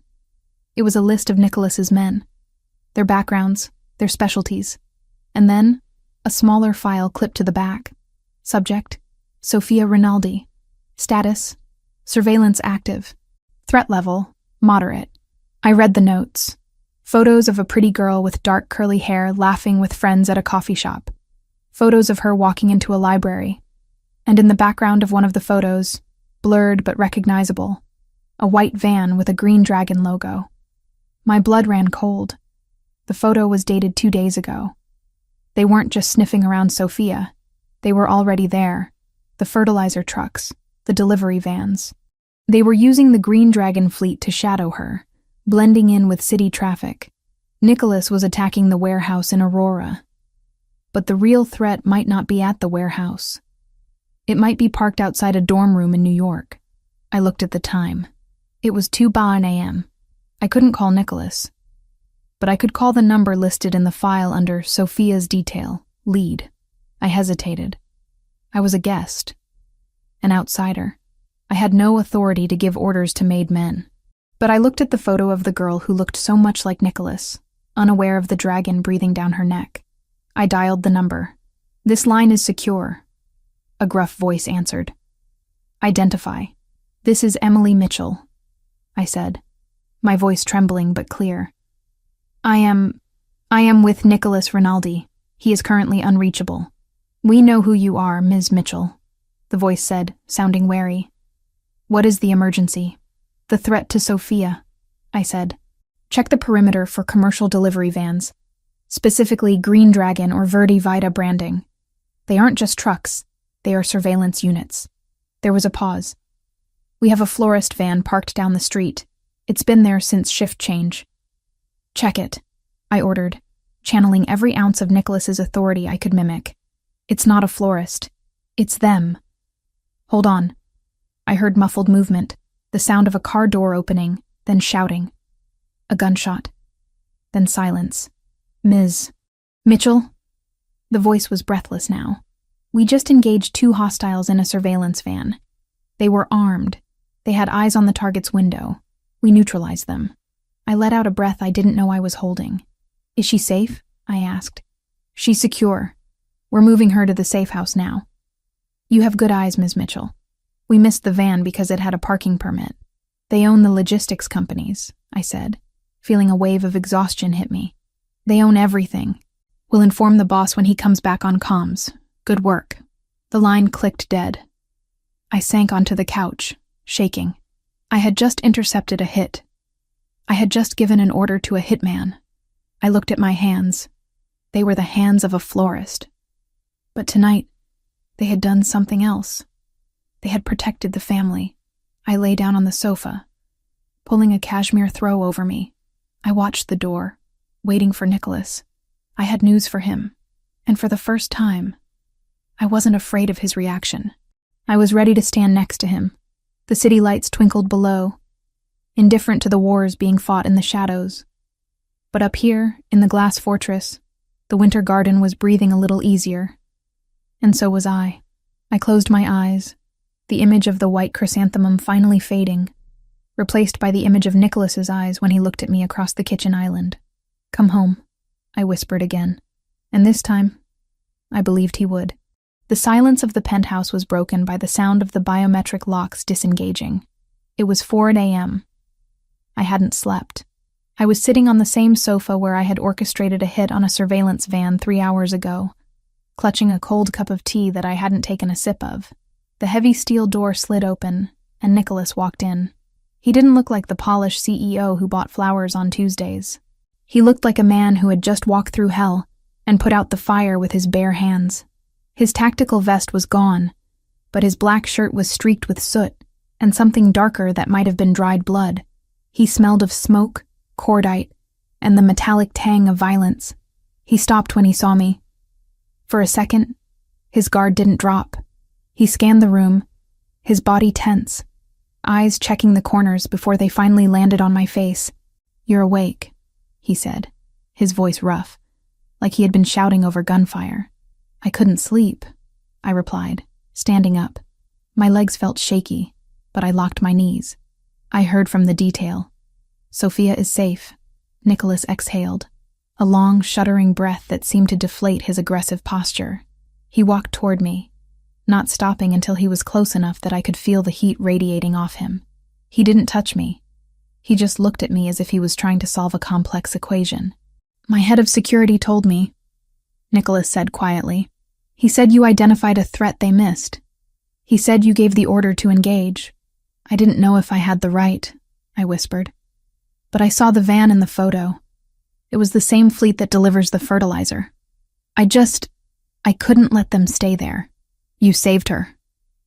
It was a list of Nicholas's men. their backgrounds, their specialties. And then, a smaller file clipped to the back. Subject, Sofia Rinaldi. Status, surveillance active. Threat level, moderate. I read the notes. Photos of a pretty girl with dark curly hair laughing with friends at a coffee shop. Photos of her walking into a library. And in the background of one of the photos, blurred but recognizable, a white van with a green dragon logo. My blood ran cold. The photo was dated 2 days ago. They weren't just sniffing around Sofia. They were already there. The fertilizer trucks, the delivery vans. They were using the green dragon fleet to shadow her, blending in with city traffic. Nicholas was attacking the warehouse in Aurora. But the real threat might not be at the warehouse. It might be parked outside a dorm room in New York. I looked at the time. It was 2:00 a.m. I couldn't call Nicholas. But I could call the number listed in the file under Sofia's detail, lead. I hesitated. I was a guest. An outsider. I had no authority to give orders to made men. But I looked at the photo of the girl who looked so much like Nicholas, unaware of the dragon breathing down her neck. I dialed the number. "This line is secure," a gruff voice answered. "Identify. This is Emily Mitchell," I said, my voice trembling but clear. I am with Nicholas Rinaldi. He is currently unreachable." "We know who you are, Ms. Mitchell," the voice said, sounding wary. "What is the emergency?" "The threat to Sofia," I said. "Check the perimeter for commercial delivery vans, specifically Green Dragon or Verdi Vita branding. They aren't just trucks, they are surveillance units." There was a pause. "We have a florist van parked down the street. It's been there since shift change." "Check it," I ordered, channeling every ounce of Nicholas's authority I could mimic. "It's not a florist. It's them." "Hold on." I heard muffled movement, the sound of a car door opening, then shouting. A gunshot. Then silence. "Ms. Mitchell?" The voice was breathless now. "We just engaged 2 hostiles in a surveillance van. They were armed. They had eyes on the target's window. We neutralized them." I let out a breath I didn't know I was holding. "Is she safe?" I asked. "She's secure. We're moving her to the safe house now." "You have good eyes, Ms. Mitchell. We missed the van because it had a parking permit. They own the logistics companies," I said, feeling a wave of exhaustion hit me. "They own everything. We'll inform the boss when he comes back on comms. Good work." The line clicked dead. I sank onto the couch, shaking. I had just intercepted a hit. I had just given an order to a hitman. I looked at my hands. They were the hands of a florist. But tonight, they had done something else. They had protected the family. I lay down on the sofa, pulling a cashmere throw over me. I watched the door, waiting for Nicholas. I had news for him, and for the first time, I wasn't afraid of his reaction. I was ready to stand next to him. The city lights twinkled below, indifferent to the wars being fought in the shadows. But up here, in the glass fortress, the winter garden was breathing a little easier. And so was I. I closed my eyes, the image of the white chrysanthemum finally fading, replaced by the image of Nicholas's eyes when he looked at me across the kitchen island. "Come home," I whispered again. And this time, I believed he would. The silence of the penthouse was broken by the sound of the biometric locks disengaging. It was 4 a.m. I hadn't slept. I was sitting on the same sofa where I had orchestrated a hit on a surveillance van 3 hours ago, clutching a cold cup of tea that I hadn't taken a sip of. The heavy steel door slid open, and Nicholas walked in. He didn't look like the polished CEO who bought flowers on Tuesdays. He looked like a man who had just walked through hell and put out the fire with his bare hands. His tactical vest was gone, but his black shirt was streaked with soot and something darker that might have been dried blood. He smelled of smoke, cordite, and the metallic tang of violence. He stopped when he saw me. For a second, his guard didn't drop. He scanned the room, his body tense, eyes checking the corners before they finally landed on my face. "You're awake," he said, his voice rough, like he had been shouting over gunfire. "I couldn't sleep," I replied, standing up. My legs felt shaky, but I locked my knees. I heard from the detail. "Sofia is safe," Nicholas exhaled. a long, shuddering breath that seemed to deflate his aggressive posture. He walked toward me, not stopping until he was close enough that I could feel the heat radiating off him. He didn't touch me. He just looked at me as if he was trying to solve a complex equation. "My head of security told me," Nicholas said quietly. "He said you identified a threat they missed. He said you gave the order to engage." "I didn't know if I had the right," I whispered. "But I saw the van in the photo. It was the same fleet that delivers the fertilizer. I couldn't let them stay there." "You saved her,"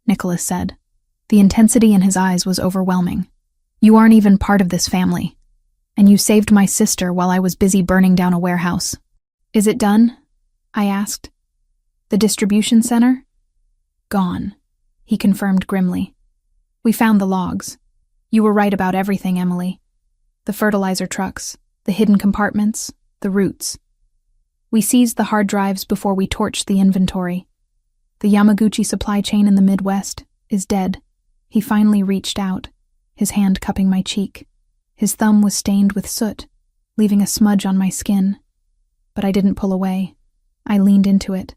Nicholas said. The intensity in his eyes was overwhelming. "You aren't even part of this family. And you saved my sister while I was busy burning down a warehouse." "Is it done?" I asked. "The distribution center?" "Gone," he confirmed grimly. "We found the logs. You were right about everything, Emily. The fertilizer trucks, the hidden compartments, the routes. We seized the hard drives before we torched the inventory. The Yamaguchi supply chain in the Midwest is dead." He finally reached out, his hand cupping my cheek. His thumb was stained with soot, leaving a smudge on my skin. But I didn't pull away. I leaned into it.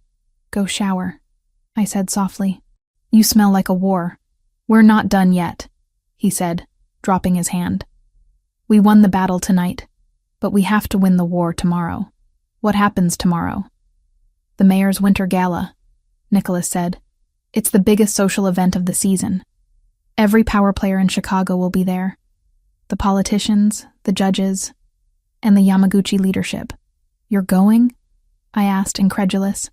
"Go shower," I said softly. "You smell like a war. We're not done yet," he said, dropping his hand. "We won the battle tonight, but we have to win the war tomorrow." "What happens tomorrow?" "The mayor's winter gala," Nicholas said. "It's the biggest social event of the season. Every power player in Chicago will be there. The politicians, the judges, and the Yamaguchi leadership." "You're going?" I asked, incredulous.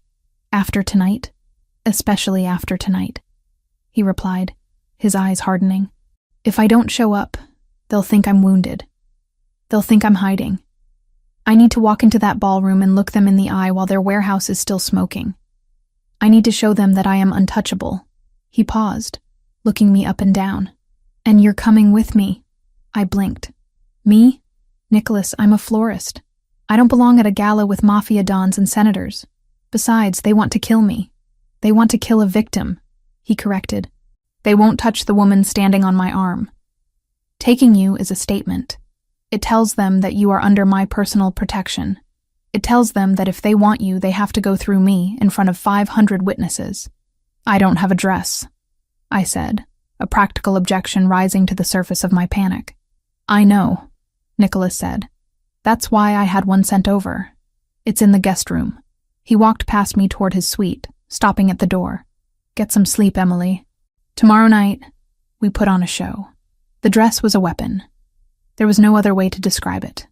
"After tonight? Especially after tonight," he replied, his eyes hardening. "If I don't show up, they'll think I'm wounded. They'll think I'm hiding. I need to walk into that ballroom and look them in the eye while their warehouse is still smoking. I need to show them that I am untouchable." He paused, looking me up and down. "And you're coming with me?" I blinked. "Me? Nicholas, I'm a florist. I don't belong at a gala with Mafia dons and senators. Besides, they want to kill me. They want to kill a victim," he corrected. "They won't touch the woman standing on my arm. Taking you is a statement. It tells them that you are under my personal protection. It tells them that if they want you, they have to go through me in front of 500 witnesses." "I don't have a dress," I said, a practical objection rising to the surface of my panic. "I know," Nicholas said. "That's why I had one sent over. It's in the guest room." He walked past me toward his suite, stopping at the door. "Get some sleep, Emily. Tomorrow night, we put on a show." The dress was a weapon. There was no other way to describe it.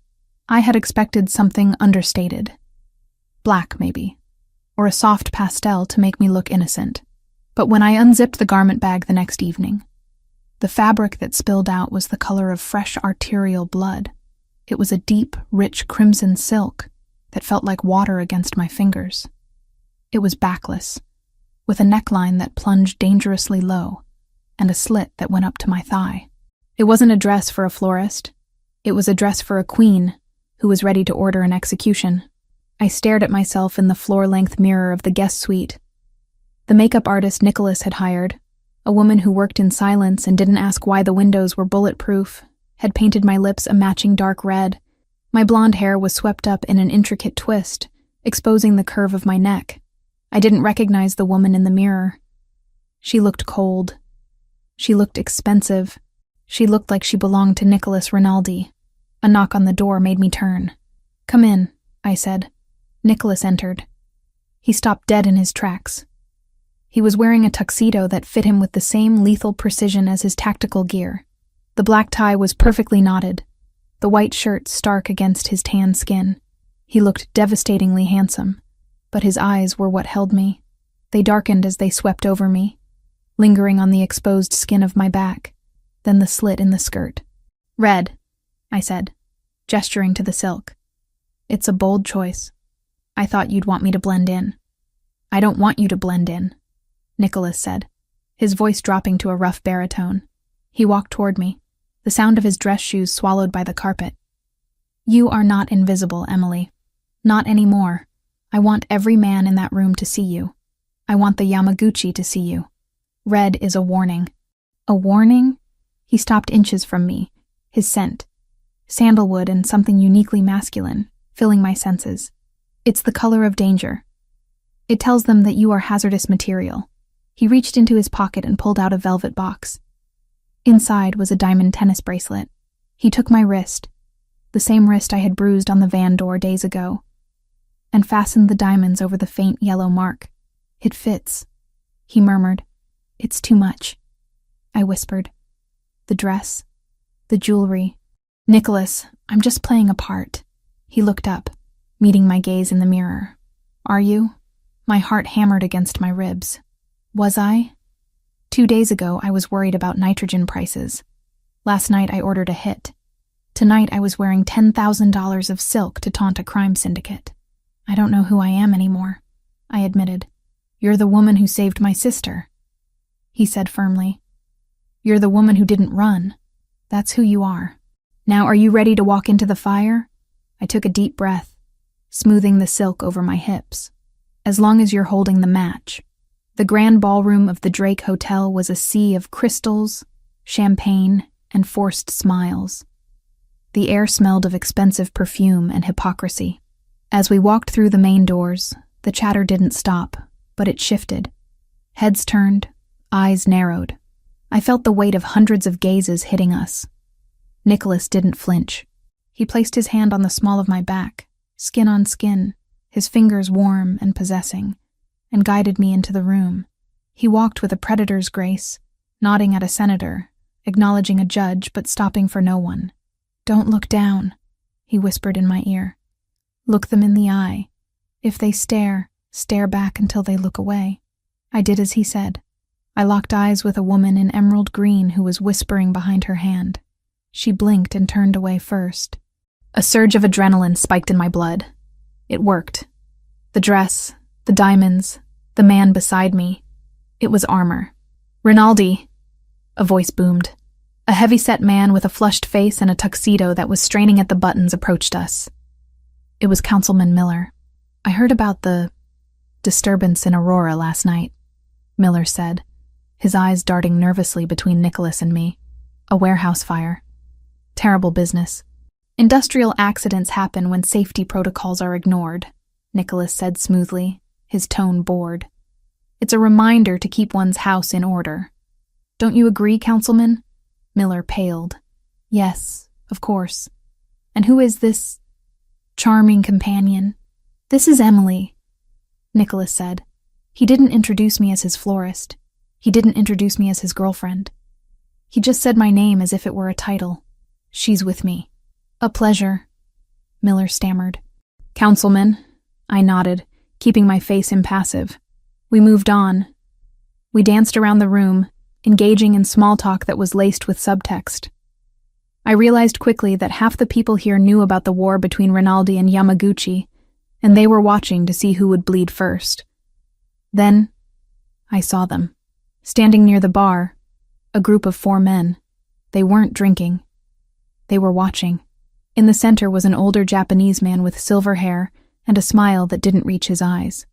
I had expected something understated. Black, maybe, or a soft pastel to make me look innocent. But when I unzipped the garment bag the next evening, the fabric that spilled out was the color of fresh arterial blood. It was a deep, rich crimson silk that felt like water against my fingers. It was backless, with a neckline that plunged dangerously low, and a slit that went up to my thigh. It wasn't a dress for a florist. It was a dress for a queen who was ready to order an execution. I stared at myself in the floor-length mirror of the guest suite. The makeup artist Nicholas had hired, a woman who worked in silence and didn't ask why the windows were bulletproof, had painted my lips a matching dark red. My blonde hair was swept up in an intricate twist, exposing the curve of my neck. I didn't recognize the woman in the mirror. She looked cold. She looked expensive. She looked like she belonged to Nicholas Rinaldi. A knock on the door made me turn. "Come in," I said. Nicholas entered. He stopped dead in his tracks. He was wearing a tuxedo that fit him with the same lethal precision as his tactical gear. The black tie was perfectly knotted, the white shirt stark against his tan skin. He looked devastatingly handsome, but his eyes were what held me. They darkened as they swept over me, lingering on the exposed skin of my back, then the slit in the skirt. "Red," I said, gesturing to the silk. "It's a bold choice. I thought you'd want me to blend in." "I don't want you to blend in," Nicholas said, his voice dropping to a rough baritone. He walked toward me, the sound of his dress shoes swallowed by the carpet. "You are not invisible, Emily. Not anymore. I want every man in that room to see you. I want the Yamaguchi to see you. Red is a warning." "A warning?" He stopped inches from me, his scent. Sandalwood and something uniquely masculine, filling my senses. It's the color of danger. It tells them that you are hazardous material. He reached into his pocket and pulled out a velvet box. Inside was a diamond tennis bracelet. He took my wrist, the same wrist I had bruised on the van door days ago, and fastened the diamonds over the faint yellow mark. It fits, he murmured. It's too much, I whispered. The dress, the jewelry. Nicholas, I'm just playing a part. He looked up, meeting my gaze in the mirror. Are you? My heart hammered against my ribs. Was I? 2 days ago, I was worried about nitrogen prices. Last night, I ordered a hit. Tonight, I was wearing $10,000 of silk to taunt a crime syndicate. I don't know who I am anymore, I admitted. You're the woman who saved my sister, he said firmly. You're the woman who didn't run. That's who you are. Now, are you ready to walk into the fire? I took a deep breath, smoothing the silk over my hips. As long as you're holding the match. The grand ballroom of the Drake Hotel was a sea of crystals, champagne, and forced smiles. The air smelled of expensive perfume and hypocrisy. As we walked through the main doors, the chatter didn't stop, but it shifted. Heads turned, eyes narrowed. I felt the weight of hundreds of gazes hitting us. Nicholas didn't flinch. He placed his hand on the small of my back, skin on skin, his fingers warm and possessing, and guided me into the room. He walked with a predator's grace, nodding at a senator, acknowledging a judge but stopping for no one. Don't look down, he whispered in my ear. Look them in the eye. If they stare, stare back until they look away. I did as he said. I locked eyes with a woman in emerald green who was whispering behind her hand. She blinked and turned away first. A surge of adrenaline spiked in my blood. It worked. The dress, the diamonds, the man beside me. It was armor. Rinaldi, a voice boomed. A heavy-set man with a flushed face and a tuxedo that was straining at the buttons approached us. It was Councilman Miller. I heard about the disturbance in Aurora last night, Miller said, his eyes darting nervously between Nicholas and me. A warehouse fire. Terrible business. Industrial accidents happen when safety protocols are ignored, Nicholas said smoothly, his tone bored. It's a reminder to keep one's house in order. Don't you agree, Councilman? Miller paled. Yes, of course. And who is this charming companion? This is Emily, Nicholas said. He didn't introduce me as his florist. He didn't introduce me as his girlfriend. He just said my name as if it were a title. She's with me. A pleasure, Miller stammered. Councilman, I nodded, keeping my face impassive. We moved on. We danced around the room, engaging in small talk that was laced with subtext. I realized quickly that half the people here knew about the war between Rinaldi and Yamaguchi, and they were watching to see who would bleed first. Then, I saw them. Standing near the bar, a group of 4 men. They weren't drinking. They were watching. In the center was an older Japanese man with silver hair and a smile that didn't reach his eyes.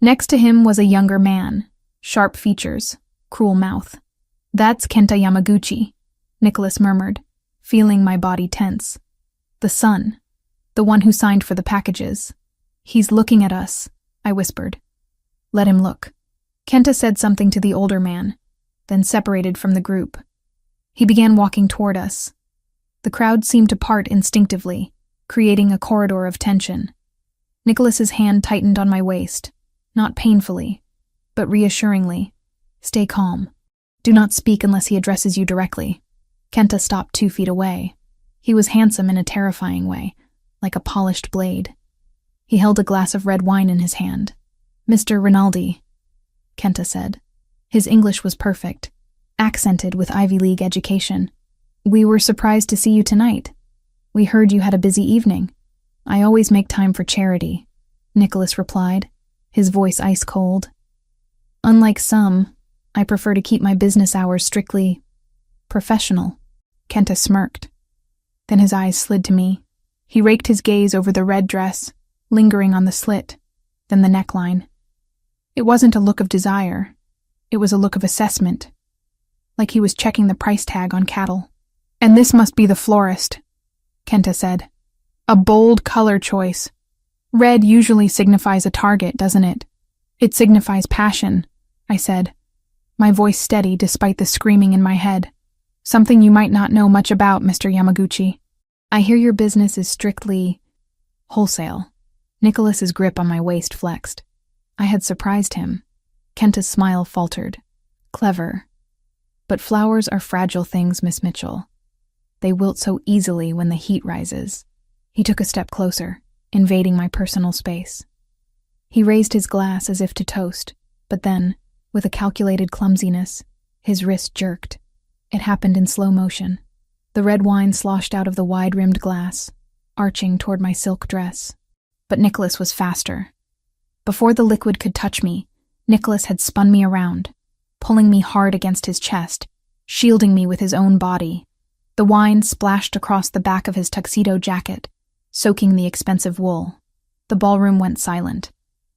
Next to him was a younger man, sharp features, cruel mouth. That's Kenta Yamaguchi, Nicholas murmured, feeling my body tense. The son, the one who signed for the packages. He's looking at us, I whispered. Let him look. Kenta said something to the older man, then separated from the group. He began walking toward us. The crowd seemed to part instinctively, creating a corridor of tension. Nicholas's hand tightened on my waist, not painfully, but reassuringly. Stay calm. Do not speak unless he addresses you directly. Kenta stopped 2 feet away. He was handsome in a terrifying way, like a polished blade. He held a glass of red wine in his hand. Mr. Rinaldi, Kenta said. His English was perfect, accented with Ivy League education. We were surprised to see you tonight. We heard you had a busy evening. I always make time for charity, Nicholas replied, his voice ice cold. Unlike some, I prefer to keep my business hours strictly professional. Kenta smirked. Then his eyes slid to me. He raked his gaze over the red dress, lingering on the slit, then the neckline. It wasn't a look of desire. It was a look of assessment, like he was checking the price tag on cattle. And this must be the florist, Kenta said. A bold color choice. Red usually signifies a target, doesn't it? It signifies passion, I said, my voice steady despite the screaming in my head. Something you might not know much about, Mr. Yamaguchi. I hear your business is strictly wholesale. Nicholas's grip on my waist flexed. I had surprised him. Kenta's smile faltered. Clever. But flowers are fragile things, Miss Mitchell. They wilt so easily when the heat rises. He took a step closer, invading my personal space. He raised his glass as if to toast, but then, with a calculated clumsiness, his wrist jerked. It happened in slow motion. The red wine sloshed out of the wide-rimmed glass, arching toward my silk dress. But Nicholas was faster. Before the liquid could touch me, Nicholas had spun me around, pulling me hard against his chest, shielding me with his own body. The wine splashed across the back of his tuxedo jacket, soaking the expensive wool. The ballroom went silent.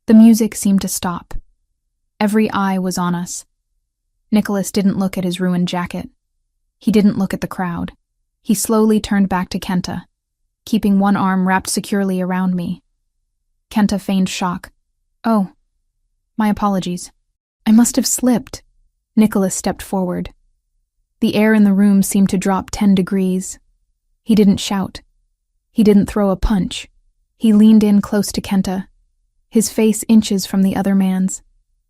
The music seemed to stop. Every eye was on us. Nicholas didn't look at his ruined jacket. He didn't look at the crowd. He slowly turned back to Kenta, keeping one arm wrapped securely around me. Kenta feigned shock. Oh, my apologies. I must have slipped. Nicholas stepped forward. The air in the room seemed to drop 10 degrees. He didn't shout. He didn't throw a punch. He leaned in close to Kenta, his face inches from the other man's,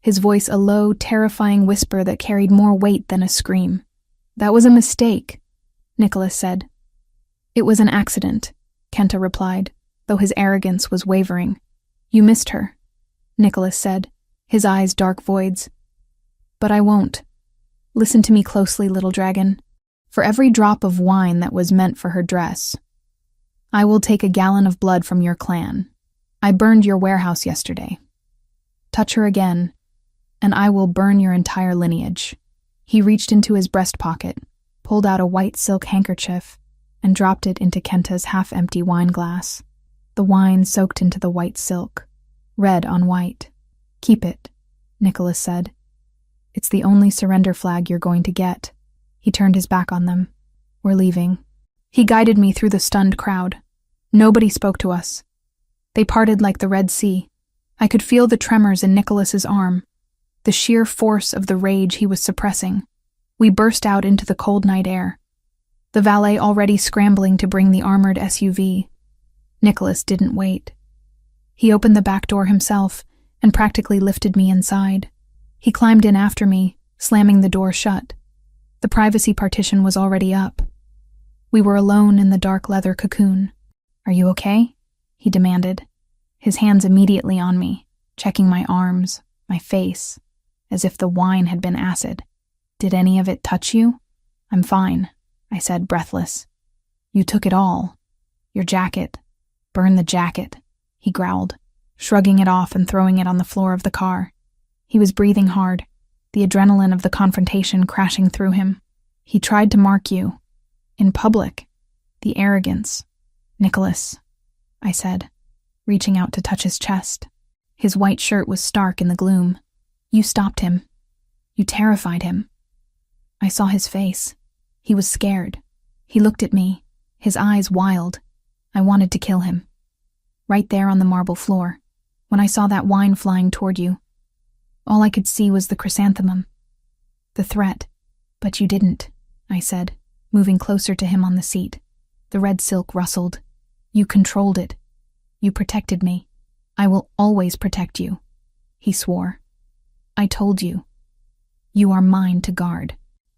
his voice a low, terrifying whisper that carried more weight than a scream. That was a mistake, Nicholas said. It was an accident, Kenta replied, though his arrogance was wavering. You missed her, Nicholas said, his eyes dark voids. But I won't. Listen to me closely, little dragon. For every drop of wine that was meant for her dress, I will take a gallon of blood from your clan. I burned your warehouse yesterday. Touch her again, and I will burn your entire lineage. He reached into his breast pocket, pulled out a white silk handkerchief, and dropped it into Kenta's half-empty wine glass. The wine soaked into the white silk, red on white. Keep it, Nicholas said. It's the only surrender flag you're going to get. He turned his back on them. We're leaving. He guided me through the stunned crowd. Nobody spoke to us. They parted like the Red Sea. I could feel the tremors in Nicholas's arm, the sheer force of the rage he was suppressing. We burst out into the cold night air, the valet already scrambling to bring the armored SUV. Nicholas didn't wait. He opened the back door himself and practically lifted me inside. He climbed in after me, slamming the door shut. The privacy partition was already up. We were alone in the dark leather cocoon. Are you okay? He demanded, his hands immediately on me, checking my arms, my face, as if the wine had been acid. Did any of it touch you? I'm fine, I said, breathless. You took it all. Your jacket. Burn the jacket, he growled, shrugging it off and throwing it on the floor of the car. He was breathing hard, the adrenaline of the confrontation crashing through him. He tried to mark you. In public. The arrogance. Nicholas, I said, reaching out to touch his chest. His white shirt was stark in the gloom. You stopped him. You terrified him. I saw his face. He was scared. He looked at me, his eyes wild. I wanted to kill him. Right there on the marble floor, when I saw that wine flying toward you. All I could see was the chrysanthemum. The threat. But you didn't, I said, moving closer to him on the seat. The red silk rustled. You controlled it. You protected me. I will always protect you, he swore. I told you. You are mine to guard.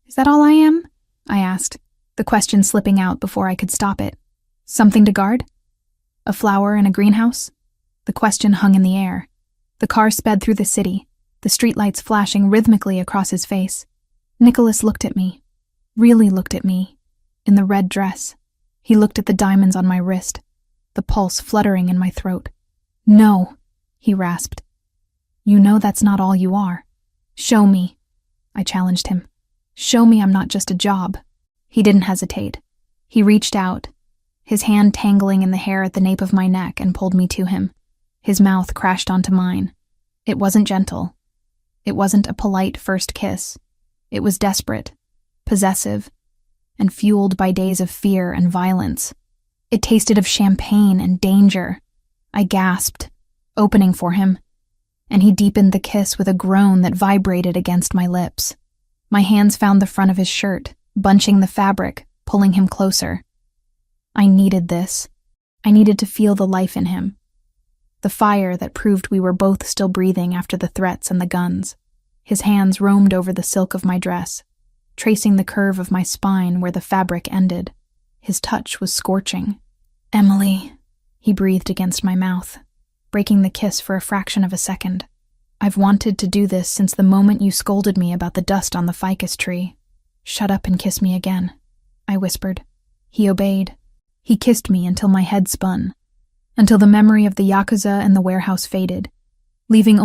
Is that all I am? I asked, the question slipping out before I could stop it. Something to guard? A flower in a greenhouse? The question hung in the air. The car sped through the city, the streetlights flashing rhythmically across his face. Nicholas looked at me, really looked at me, in the red dress. He looked at the diamonds on my wrist, the pulse fluttering in my throat. No, he rasped. You know that's not all you are. Show me, I challenged him. Show me I'm not just a job. He didn't hesitate. He reached out, his hand tangling in the hair at the nape of my neck, and pulled me to him. His mouth crashed onto mine. It wasn't gentle. It wasn't a polite first kiss. It was desperate, possessive, and fueled by days of fear and violence. It tasted of champagne and danger. I gasped, opening for him, and he deepened the kiss with a groan that vibrated against my lips. My hands found the front of his shirt, bunching the fabric, pulling him closer. I needed this. I needed to feel the life in him. The fire that proved we were both still breathing after the threats and the guns. His hands roamed over the silk of my dress, tracing the curve of my spine where the fabric ended. His touch was scorching. "Emily," he breathed against my mouth, breaking the kiss for a fraction of a second. "I've wanted to do this since the moment you scolded me about the dust on the ficus tree. Shut up and kiss me again," I whispered. He obeyed. He kissed me until my head spun, until the memory of the Yakuza and the warehouse faded, leaving only